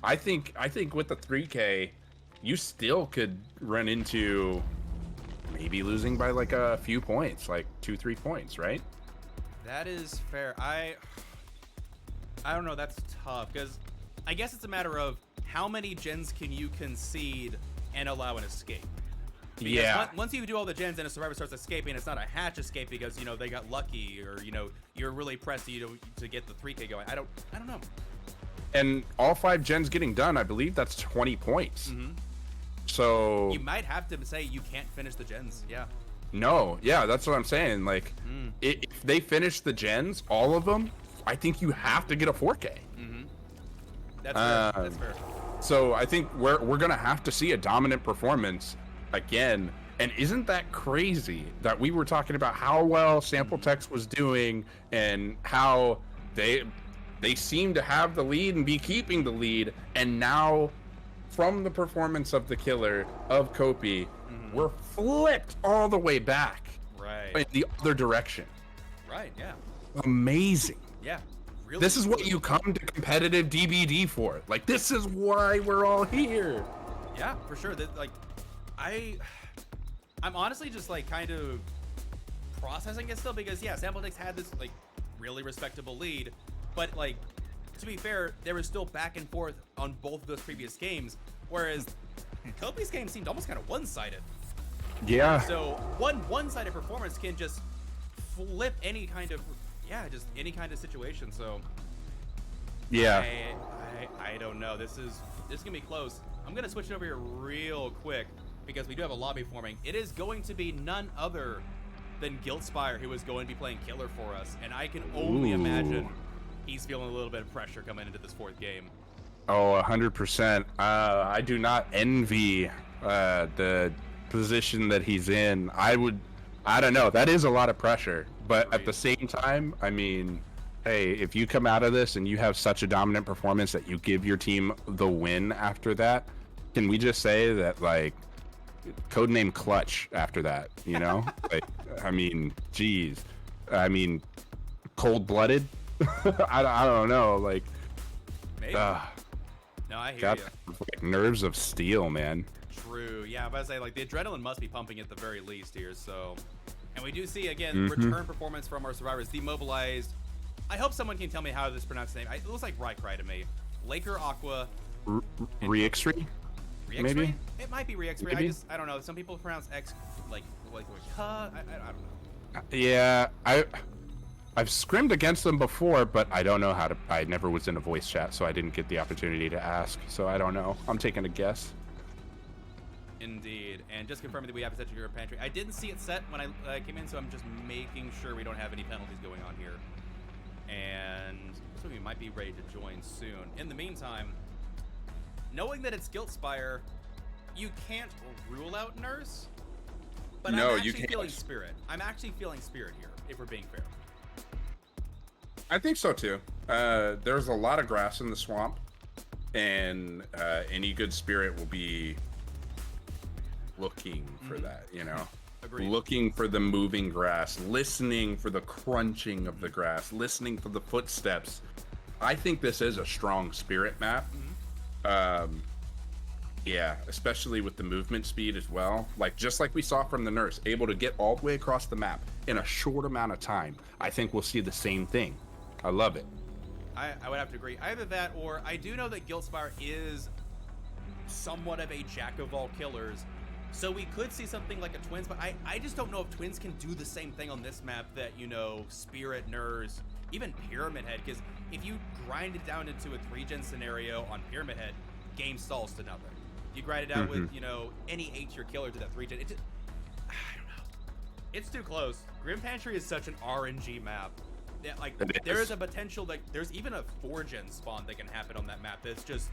I think with the 3K, you still could run into maybe losing by like a few points, like 2-3 points, right? That is fair. I don't know. That's tough because I guess it's a matter of how many gens can you concede and allow an escape. Because once you do all the gens and a survivor starts escaping, it's not a hatch escape because, you know, they got lucky or, you know, you're really pressed to get the 3K going. I don't know. And all 5 gens getting done, I believe that's 20 points. So you might have to say you can't finish the gens. Yeah. No, yeah, that's what I'm saying. Like, if they finish the gens, all of them, I think you have to get a 4K. That's fair. That's fair. So I think we're gonna have to see a dominant performance again. And isn't that crazy that we were talking about how well Sampletex was doing and how they seem to have the lead and be keeping the lead, and now from the performance of the killer of Kopi, we're flipped all the way back, in the other direction. Yeah. Amazing. Yeah. Really. This is what you come to competitive DBD for. Like, this is why we're all here. Yeah, for sure. That, like, I'm honestly just like kind of processing it still because Sampletex had this like really respectable lead, but like to be fair, there was still back and forth on both of those previous games, whereas Kopi's game seemed almost kind of one-sided. Yeah. So one-sided performance can just flip any kind of any kind of situation. So yeah, I don't know. This is gonna be close. I'm gonna switch it over here real quick because we do have a lobby forming. It is going to be none other than Guiltspire who is going to be playing killer for us, and I can only imagine he's feeling a little bit of pressure coming into this 4th game. Oh, 100%. I do not envy the position that he's in. I don't know. That is a lot of pressure, but at the same time, I mean, hey, if you come out of this and you have such a dominant performance that you give your team the win after that, can we just say that, like, codename Clutch after that, you know? Like, I mean, geez. I mean, cold-blooded? I don't know, like... Maybe. No, I hear you. Like, nerves of steel, man. True. Yeah, I'm about to say, like, the adrenaline must be pumping at the very least here, so... And we do see, again, return performance from our survivors. Demobilized. I hope someone can tell me how this pronounced name. It looks like Raikai to me. Laker Aqua. Riexry? Maybe? It might be Riexry. I don't know. Some people pronounce X like I don't know. Yeah, I've scrimmed against them before, but I don't know how to. I never was in a voice chat, so I didn't get the opportunity to ask. So I don't know. I'm taking a guess. Indeed, and just confirming that we have a set to your pantry. I didn't see it set when I came in, so I'm just making sure we don't have any penalties going on here. And so we might be ready to join soon. In the meantime, knowing that it's Guiltspire, you can't rule out Nurse. But no, I'm actually you can't. feeling Spirit. I'm actually feeling Spirit here, if we're being fair. I think so too. There's a lot of grass in the swamp, and any good spirit will be looking for that, you know? Agreed. Looking for the moving grass, listening for the crunching of the grass, listening for the footsteps. I think this is a strong spirit map. Yeah, especially with the movement speed as well. Like, just like we saw from the Nurse, able to get all the way across the map in a short amount of time. I think we'll see the same thing. I love it. I would have to agree. Either that, or I do know that Guiltspire is somewhat of a jack of all killers. So we could see something like a Twins, but I just don't know if Twins can do the same thing on this map that, you know, Spirit, Nurse, even Pyramid Head. Because if you grind it down into a 3-gen scenario on Pyramid Head, game stalls to nothing. You grind it out with, you know, any 8-tier killer to that 3-gen. I don't know. It's too close. Grim Pantry is such an RNG map. That, like, there is a potential that there's even a 4-gen spawn that can happen on that map that's just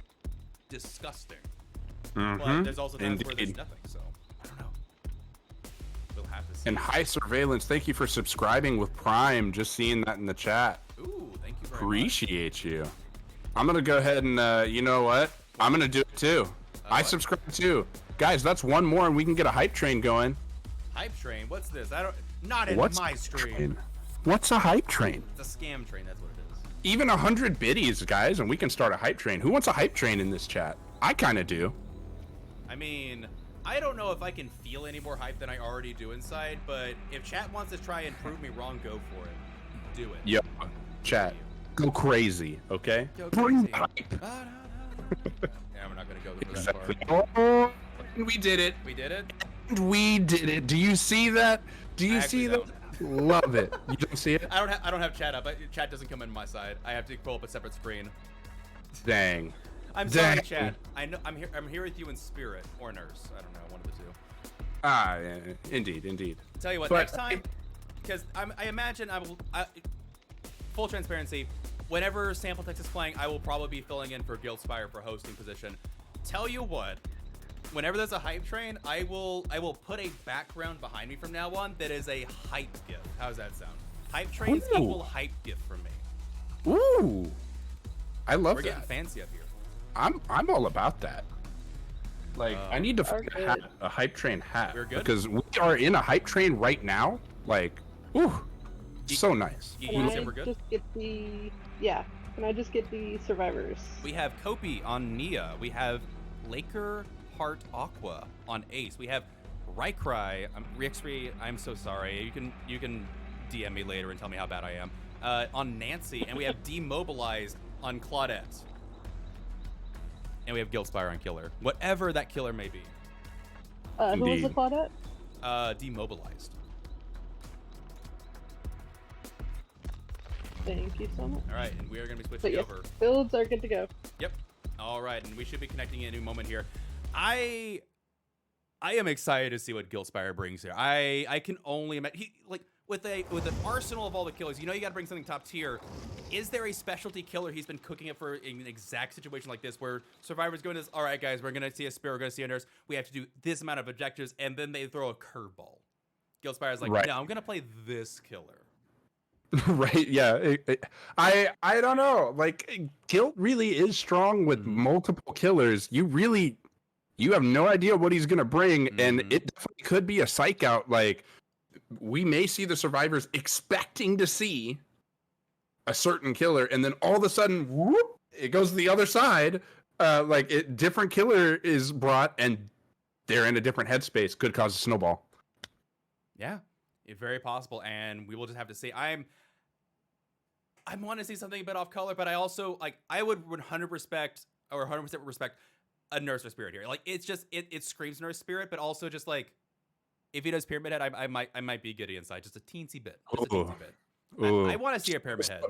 disgusting. But there's also times where there's nothing, so I don't know. We'll have to see. And High Surveillance, thank you for subscribing with Prime. Just seeing that in the chat. Ooh, thank you very Appreciate you. I'm gonna go ahead and you know what? I'm gonna do it too. I subscribe too. Guys, that's one more and we can get a hype train going. Hype train? What's this? Not in my stream. Train? What's a hype train? It's a scam train, that's what it is. Even 100 biddies, guys, and we can start a hype train. Who wants a hype train in this chat? I kinda do. I mean, I don't know if I can feel any more hype than I already do inside, but if chat wants to try and prove me wrong, go for it. Do it. Yep. Chat. Go crazy, okay? Go Bring crazy. hype. Yeah, we're not gonna go for that far. Oh, we did it. We did it? We did it. Do you see that? Do you see that? Love it. You don't see it? I don't have chat up. Chat doesn't come in my side. I have to pull up a separate screen. Dang. I'm sorry, chat. I know I'm here with you in spirit or Nurse. I don't know, one of the two. Ah, yeah, indeed. Tell you what, next time, because I imagine full transparency, whenever Sample Text is playing, I will probably be filling in for Guiltspire for hosting position. Tell you what, whenever there's a hype train, I will put a background behind me from now on that is a hype GIF. How does that sound? Hype trains equal hype GIF for me. Ooh, I love that. We're getting fancy up here. I'm all about that. Like, I need to find a hype train hat. We're good? Because we are in a hype train right now. Like, ooh, so nice. You say we're good? Just get the Can I just get the survivors? We have Kopi on Nia. We have Laker Heart Aqua on Ace. We have Raikai. Riexry, I'm so sorry. You can DM me later and tell me how bad I am. On Nancy, and we have Demobilized on Claudette. And we have Guiltspire on Killer. Whatever that killer may be. Who was the Claudette? Demobilized. Thank you so much. All right, and we are going to be switching over. Builds are good to go. Yep. All right, and we should be connecting in a new moment here. I am excited to see what Guiltspire brings here. I can only imagine with an arsenal of all the killers, you know you got to bring something top tier. Is there a specialty killer he's been cooking up for in an exact situation like this where survivors go into this, all right guys, we're going to see a Spirit, we're going to see a Nurse, we have to do this amount of objectives, and then they throw a curveball. Guiltspire's like, no, I'm going to play this killer. Right? Yeah. I don't know. Like, Tilt really is strong with multiple killers. You have no idea what he's gonna bring, and it definitely could be a psych out. Like, we may see the survivors expecting to see a certain killer, and then all of a sudden, whoop, it goes to the other side. Different killer is brought, and they're in a different headspace. Could cause a snowball. Yeah, it's very possible, and we will just have to see. I want to see something a bit off color, but I also I would 100% respect a Nurse or Spirit here. Like, it's just it screams Nurse Spirit, but also just like if he does Pyramid Head, I might be giddy inside, just a teensy bit. I want to see a Pyramid Head.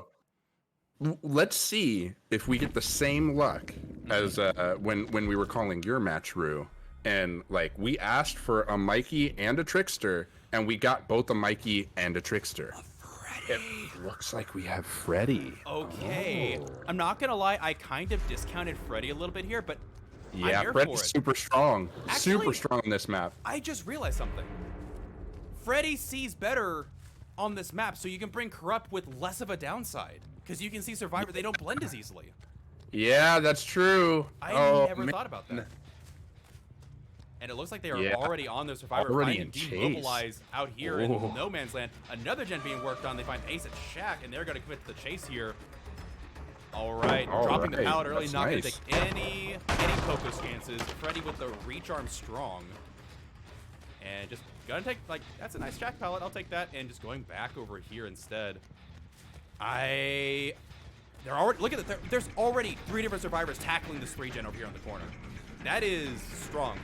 Let's see if we get the same luck as when we were calling your match, Rue, and like we asked for a Mikey and a Trickster, and we got both a Mikey and a Trickster. It looks like we have Freddy. Okay, I'm not gonna lie, I kind of discounted Freddy a little bit here, but yeah, Freddy's super strong. Actually, super strong on this map. I just realized something. Freddy sees better on this map, so you can bring Corrupt with less of a downside. Because you can see Survivor, they don't blend as easily. Yeah, that's true. I never thought about that. And it looks like they are already on their Survivor, trying to demobilize out here in no man's land. Another gen being worked on. They find Ace and Shack, and they're going to commit to the chase here. All right, dropping the pallet early, not going to take any Poco chances. Freddy with the reach arm strong. And just going to take, that's a nice Shack pallet. I'll take that. And just going back over here instead. They're already, look at it, there's already 3 different survivors tackling this 3-gen over here on the corner. That is strong.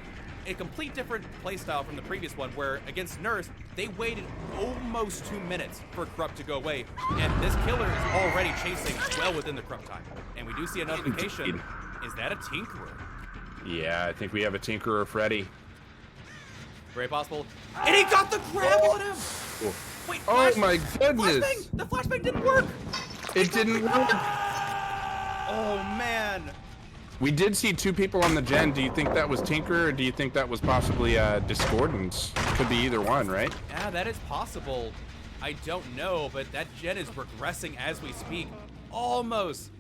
A complete different playstyle from the previous one, where against Nurse, they waited almost 2 minutes for Corrupt to go away, and this killer is already chasing well within the Corrupt time. And we do see a notification. Is that a Tinkerer? Yeah, I think we have a Tinkerer Freddy. Very possible. And he got the grab on him! Cool. Wait, oh my goodness! Flashbang! The flashbang didn't work! It didn't work! Oh man! We did see 2 people on the gen. Do you think that was Tinker, or do you think that was possibly Discordance? Could be either one, right? Yeah, that is possible. I don't know, but that gen is regressing as we speak. Almost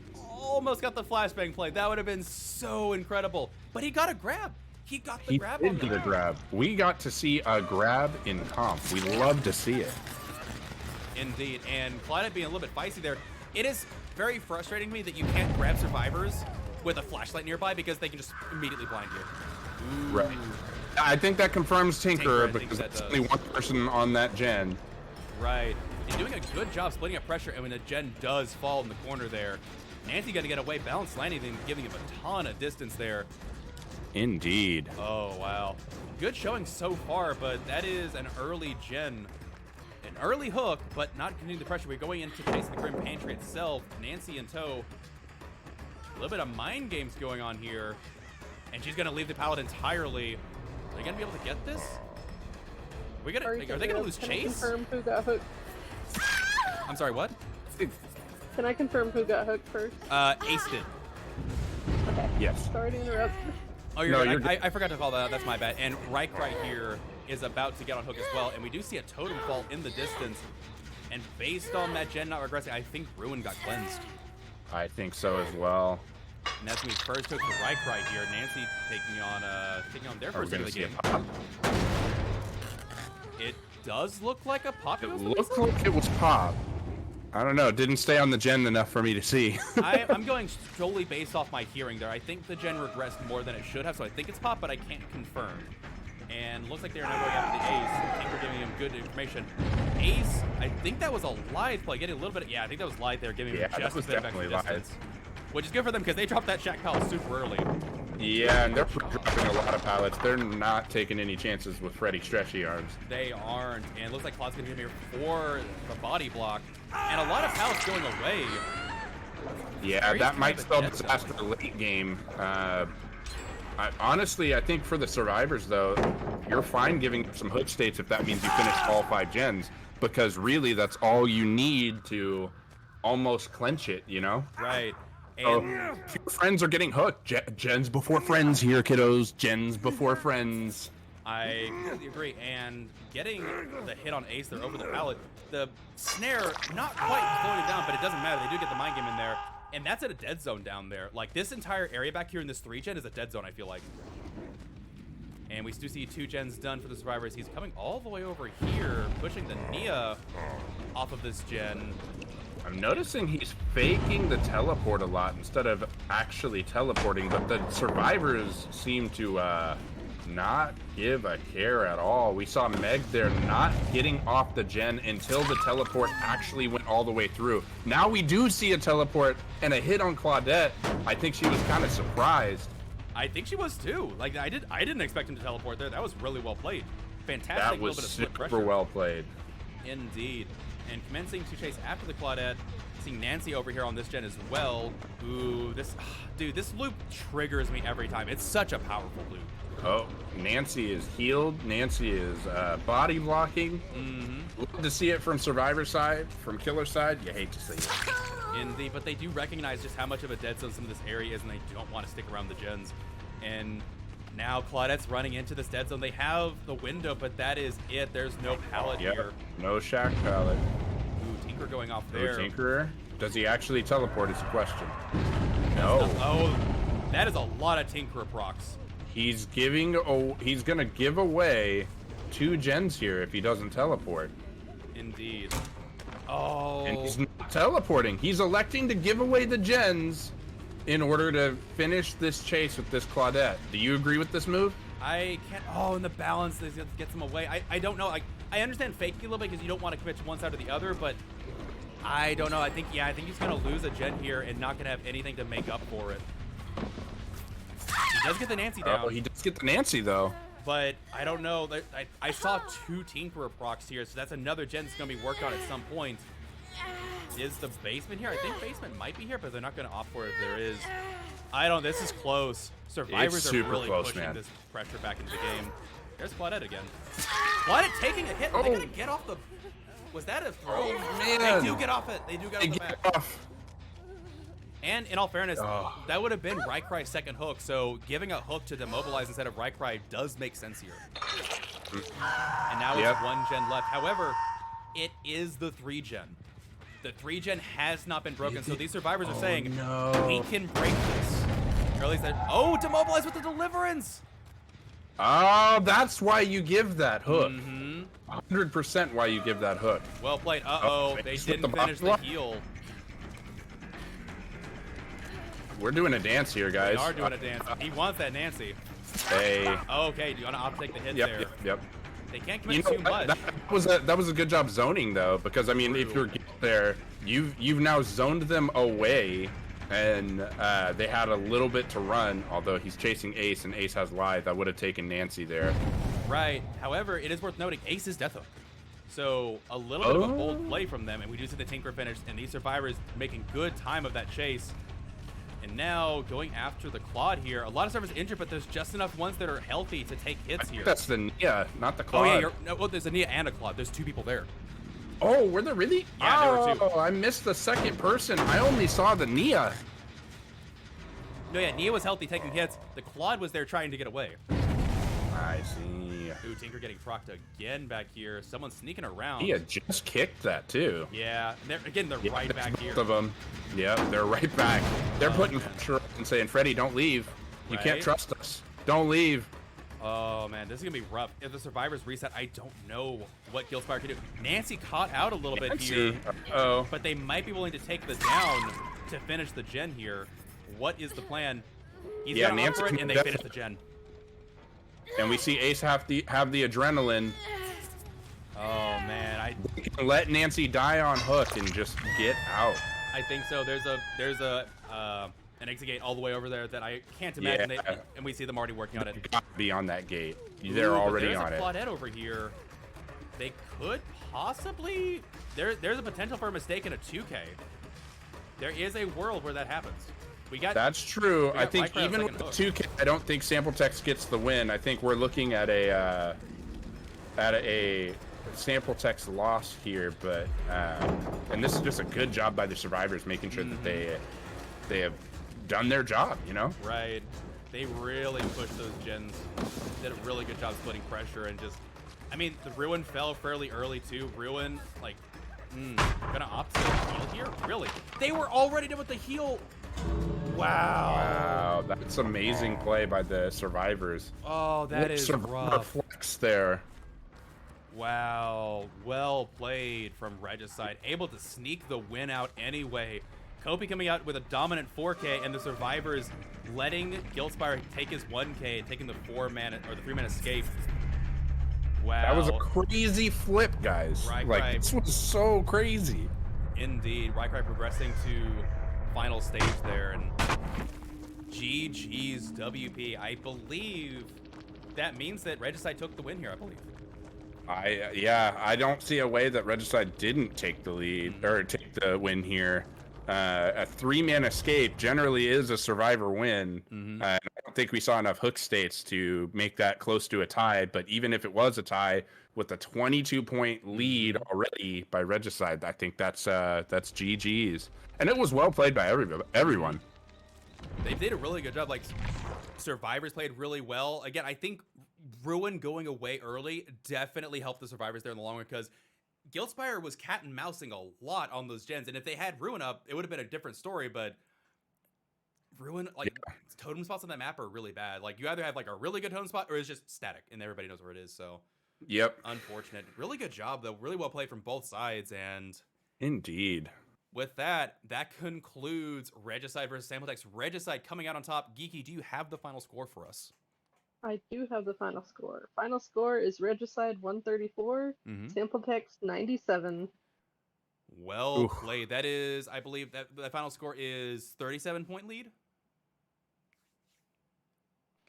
got the flashbang play. That would have been so incredible. But he got a grab. He got the grab on the grab. We got to see a grab in comp. We love to see it. Indeed, and Clyde being a little bit feisty there. It is very frustrating to me that you can't grab survivors with a flashlight nearby because they can just immediately blind you. Ooh. Right. I think that confirms Tinker because there's only one person on that gen. Right. And doing a good job splitting up pressure, and when the gen does fall in the corner there, Nancy got to get away, balance landing, and giving him a ton of distance there. Indeed. Oh, wow. Good showing so far, but that is an early gen. An early hook, but not getting the pressure. We're going into chasing the Grim Pantry itself. Nancy in tow. A little bit of mind games going on here. And she's going to leave the pallet entirely. Are they going to be able to get this? Are they going to lose Chase? Can I confirm who got hooked? I'm sorry, what? Can I confirm who got hooked first? Ace did. Okay. Yes. Sorry to interrupt. Oh, you're right. I forgot to call that out. That's my bad. And Reich right here is about to get on hook as well. And we do see a totem fall in the distance. And based on that gen not regressing, I think Ruin got cleansed. I think so as well. And that's going to be first hook for Reich right here. Nancy taking on their first hit of the game. It does look like a pop. It looked like it was pop. I don't know. It didn't stay on the gen enough for me to see. I'm going solely based off my hearing there. I think the gen regressed more than it should have, so I think it's pop, but I can't confirm. And looks like they're now going after the Ace. I think we're giving him good information. Ace, I think that was a live play. Getting a little bit. Yeah, I think that was live there, giving him just a bit of extra distance. Which is good for them because they dropped that Shack pallet super early. Yeah, and they're dropping a lot of pallets. They're not taking any chances with Freddy stretchy arms. They aren't. And it looks like Claude's going to be here for the body block. And a lot of pallets going away. Yeah, that might spell disaster late game. Honestly, I think for the survivors, though, you're fine giving some hook states if that means you finish all 5 gens. Because really, that's all you need to almost clench it, you know? Right. So, if your friends are getting hooked, gens before friends here, kiddos. Gens before friends. I completely agree. And getting the hit on Ace there over the pallet, the snare not quite slowing it down, but it doesn't matter. They do get the mind game in there. And that's at a dead zone down there. Like, this entire area back here in this 3-gen is a dead zone, I feel like. And we do see 2 gens done for the survivors. He's coming all the way over here, pushing the Nia off of this gen. I'm noticing he's faking the teleport a lot instead of actually teleporting, but the survivors seem to not give a care at all. We saw Meg there not getting off the gen until the teleport actually went all the way through. Now we do see a teleport and a hit on Claudette. I think she was kind of surprised. I think she was too. Like, I didn't expect him to teleport there. That was really well played. Fantastic. That was little bit of split super pressure. well played. Indeed. And commencing to chase after the Claudette. Seeing Nancy over here on this gen as well. Ooh, this loop triggers me every time. It's such a powerful loop. Oh, Nancy is healed. Nancy is body blocking. Love to see it from survivor side. From killer side, you hate to see it. Indeed, but they do recognize just how much of a dead zone some of this area is, and they don't want to stick around the gens. And now Claudette's running into this dead zone. They have the window, but that is it. There's no pallet here. No shack pallet. Ooh, Tinker going off there. No Tinkerer. Does he actually teleport is the question. No. Oh, that is a lot of Tinkerer procs. He's gonna give away 2 gens here if he doesn't teleport. Indeed. Oh. And he's not teleporting. He's electing to give away the gens in order to finish this chase with this Claudette. Do you agree with this move? I can't. Oh, and the balance gets him away. I don't know. I understand faking a little bit because you don't want to commit to one side or the other, but I don't know. I think he's gonna lose a gen here and not gonna have anything to make up for it. He does get the Nancy down. Oh, he does get the Nancy though. But I don't know. I saw 2 Tinkerer procs here, so that's another gen that's going to be worked on at some point. Is the basement here? I think basement might be here, but they're not going to opt for it if there is. I don't. This is close. Survivors are really close, pushing this pressure back into the game. There's Claudette again. Claudette taking a hit. Are they going to get off the... Was that a throw? Oh, man. They do get off it. They do get off the back. Off. And in all fairness, that would have been Rykry's second hook, so giving a hook to demobilize instead of Rykry does make sense here. And now it's 1 gen left. However, it is the 3-gen. The 3-gen has not been broken, so these survivors are saying, we can break this. Or at least demobilize with the Deliverance! Oh, that's why you give that hook. 100% why you give that hook. Well played. They didn't finish the heal. We're doing a dance here, guys. We are doing a dance. He wants that Nancy. Hey. Okay, do you want to opt take the hit there? Yep. They can't commit too much. That was a good job zoning though, because I mean, if you're there, you've now zoned them away, and they had a little bit to run. Although he's chasing Ace, and Ace has Lithe, I would have taken Nancy there. Right. However, it is worth noting Ace is Death Hook. So a little bit of a bold play from them, and we do see the Tinker finish, and these survivors making good time of that chase. And now going after the Claude here. A lot of survivors injured, but there's just enough ones that are healthy to take hits here. That's the Nia, not the Claude. Oh yeah, there's a Nia and a Claude. There's 2 people there. Oh, were there really? Yeah, there were 2. Oh, I missed the second person. I only saw the Nia. No, yeah, Nia was healthy taking hits. The Claude was there trying to get away. I see. Ooh, Tinker getting procced again back here. Someone's sneaking around. Nia just kicked that too. Yeah, they're right back here. Both of them. Yep, they're right back. They're putting pressure and saying, Freddy, don't leave. You can't trust us. Don't leave. Oh man, this is gonna be rough. If the survivors reset, I don't know what Gilspire can do. Nancy caught out a little bit here. But they might be willing to take the down to finish the gen here. What is the plan? He's gonna offer it, and they finish the gen. And we see Ace have the adrenaline. Oh man, We can let Nancy die on hook and just get out. I think so. There's an exit gate all the way over there that I can't imagine. And we see them already working on it. Got to be on that gate. They're already on it. There's a Claudette over here. They could possibly. There's a potential for a mistake in a 2K. There is a world where that happens. That's true. I think even with the 2K, I don't think Sample Text gets the win. I think we're looking at a Sample Text loss here, but and this is just a good job by the survivors, making sure that they have done their job, you know? Right. They really pushed those gens. Did a really good job splitting pressure and just... I mean, the Ruin fell fairly early, too. Ruin, like, gonna opt to heal here? Really? They were already done with the heal. Wow. Wow, that's amazing play by the survivors. Oh, that is rough. Flex there. Wow, well played from Regicide. Able to sneak the win out anyway. Kopi coming out with a dominant 4K, and the survivors letting Guildspire take his 1K, taking the 3-man escape. Wow. That was a crazy flip, guys. Right. This was so crazy. Indeed. Rycry progressing to final stage there, and GG's WP. I believe that means that Regicide took the win here, I believe. I don't see a way that Regicide didn't take the lead or take the win here. A 3-man escape generally is a survivor win. I don't think we saw enough hook states to make that close to a tie, but even if it was a tie with a 22-point lead already by Regicide, I think that's GG's. And it was well played by everyone. They did a really good job. Like, survivors played really well. Again, I think Ruin going away early definitely helped the survivors there in the long run, because Guildspire was cat and mousing a lot on those gens, and if they had Ruin up, it would have been a different story. But Ruin, like, totem spots on that map are really bad. Like, you either have like a really good totem spot, or it's just static, and everybody knows where it is. So, yep, unfortunate. Really good job though. Really well played from both sides, and indeed. With that, that concludes Regicide versus Sampletex. Regicide coming out on top. Geeky, do you have the final score for us? I do have the final score. Final score is Regicide 134, Sampletex 97. Well played. That is, I believe that the final score is 37-point lead.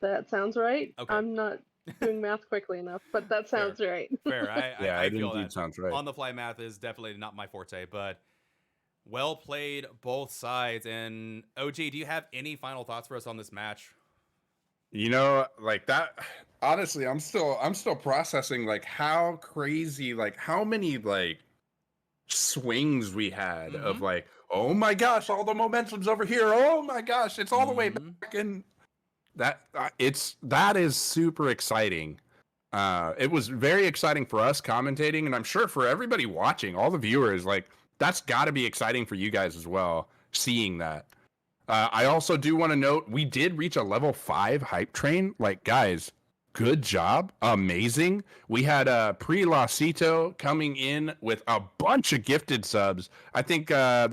That sounds right. Okay. I'm not doing math quickly enough, but that sounds right. Fair. I feel that. Sounds right. On the fly math is definitely not my forte, but well played both sides. And OG, do you have any final thoughts for us on this match? You know, like that, honestly, I'm still processing like how crazy, like how many like swings we had of like, oh my gosh, all the momentum's over here. Oh my gosh, it's all the way back, and that that is super exciting. It was very exciting for us commentating, and I'm sure for everybody watching, all the viewers, like that's got to be exciting for you guys as well, seeing that. I also do want to note, we did reach a level 5 hype train. Like, guys, good job. Amazing. We had Pre-Lacito coming in with a bunch of gifted subs. I think I'm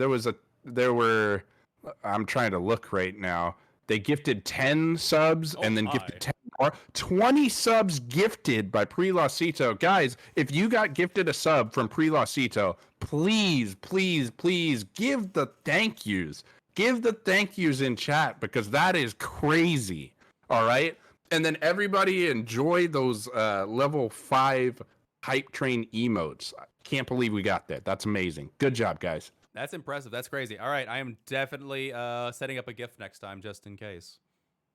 trying to look right now. They gifted 10 subs and then gifted 10 more. 20 subs gifted by Pre-Lacito. Guys, if you got gifted a sub from Pre-Lacito, please, please, please give the thank yous. Give the thank yous in chat, because that is crazy. All right. And then everybody enjoy those level 5 hype train emotes. I can't believe we got that. That's amazing. Good job, guys. That's impressive. That's crazy. All right. I am definitely setting up a gift next time, just in case.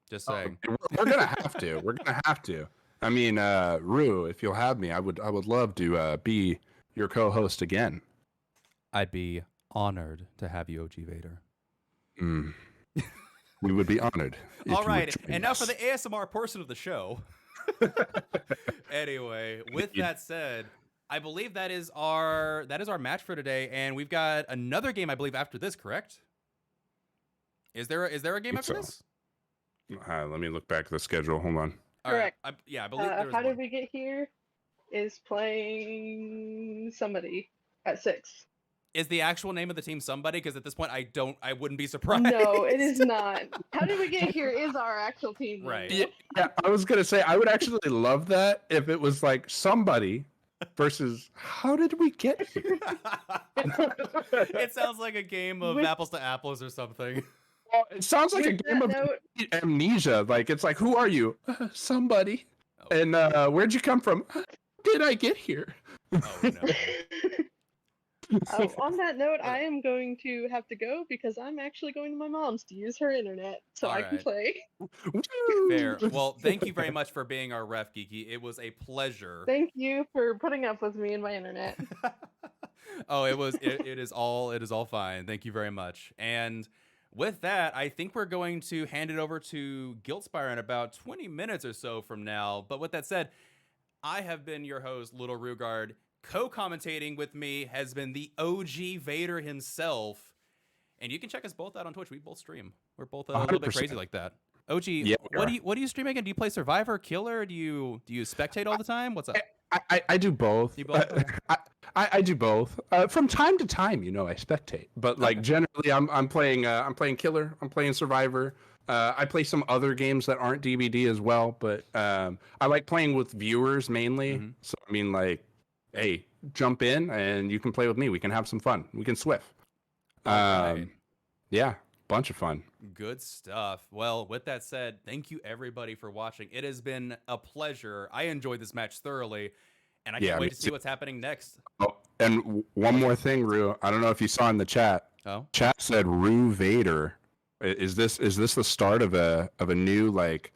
Just saying. We're going to have to. We're going to have to. I mean, Rue, if you'll have me, I would love to be your co-host again. I'd be honored to have you, OG Vader. We would be honored. All right, and now for the ASMR portion of the show. Anyway, with that said, I believe that is our match for today, and we've got another game, I believe, after this. Correct? Is there a game after this? Let me look back at the schedule. Hold on. Correct. I believe there was How one. Did We Get Here is playing somebody at 6. Is the actual name of the team somebody? Because at this point, I wouldn't be surprised. No, it is not. How Did We Get Here is our actual team. Right. Yeah, I was gonna say I would actually love that if it was like somebody versus how did we get here? It sounds like a game of apples to apples or something. Well, it sounds like a game of amnesia. Like it's like, who are you? Somebody. Oh. And where'd you come from? How did I get here? Oh no. On that note, I am going to have to go because I'm actually going to my mom's to use her internet so I can play. Fair. Well, thank you very much for being our ref, Geeky. It was a pleasure. Thank you for putting up with me and my internet. Oh, it is all fine. Thank you very much. And with that, I think we're going to hand it over to Guildspire in about 20 minutes or so from now. But with that said, I have been your host, Little Rugard. Co-commentating with me has been the OG Vader himself. And you can check us both out on Twitch. We both stream. We're both a little bit crazy like that. OG, Yeah, what do you stream again? Do you play Survivor, Killer? Do you spectate all the time? What's up? I do both. You both? I do both. From time to time, I spectate. But like generally, I'm playing Killer. I'm playing Survivor. I play some other games that aren't DBD as well. But I like playing with viewers mainly. Mm-hmm. So I mean, like, hey, jump in and you can play with me. We can have some fun. We can swift. Right. Yeah, bunch of fun. Good stuff. Well, with that said, thank you everybody for watching. It has been a pleasure. I enjoyed this match thoroughly, and I can't wait to see what's happening next. Oh, and one more thing, Rue. I don't know if you saw in the chat. Oh, Chat said Rue Vader. Is this the start of a new like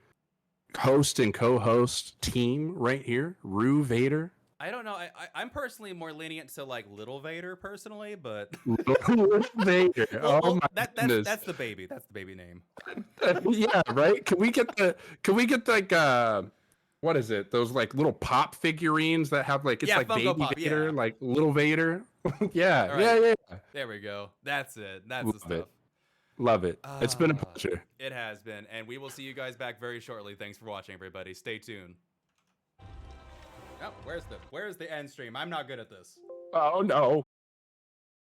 host and co-host team right here? Rue Vader. I don't know. I'm personally more lenient to like Little Vader personally, but Little Vader. well, my goodness. that's the baby. That's the baby name. Yeah, right. Can we get like what is it? Those like little pop figurines that have like it's like Funko baby Pop, Vader, yeah. like little Vader. Yeah, All right. yeah. There we go. That's it. That's Love the stuff. it. Love it. It's been a pleasure. It has been, and we will see you guys back very shortly. Thanks for watching, everybody. Stay tuned. Oh, where's the end stream? I'm not good at this. Oh no.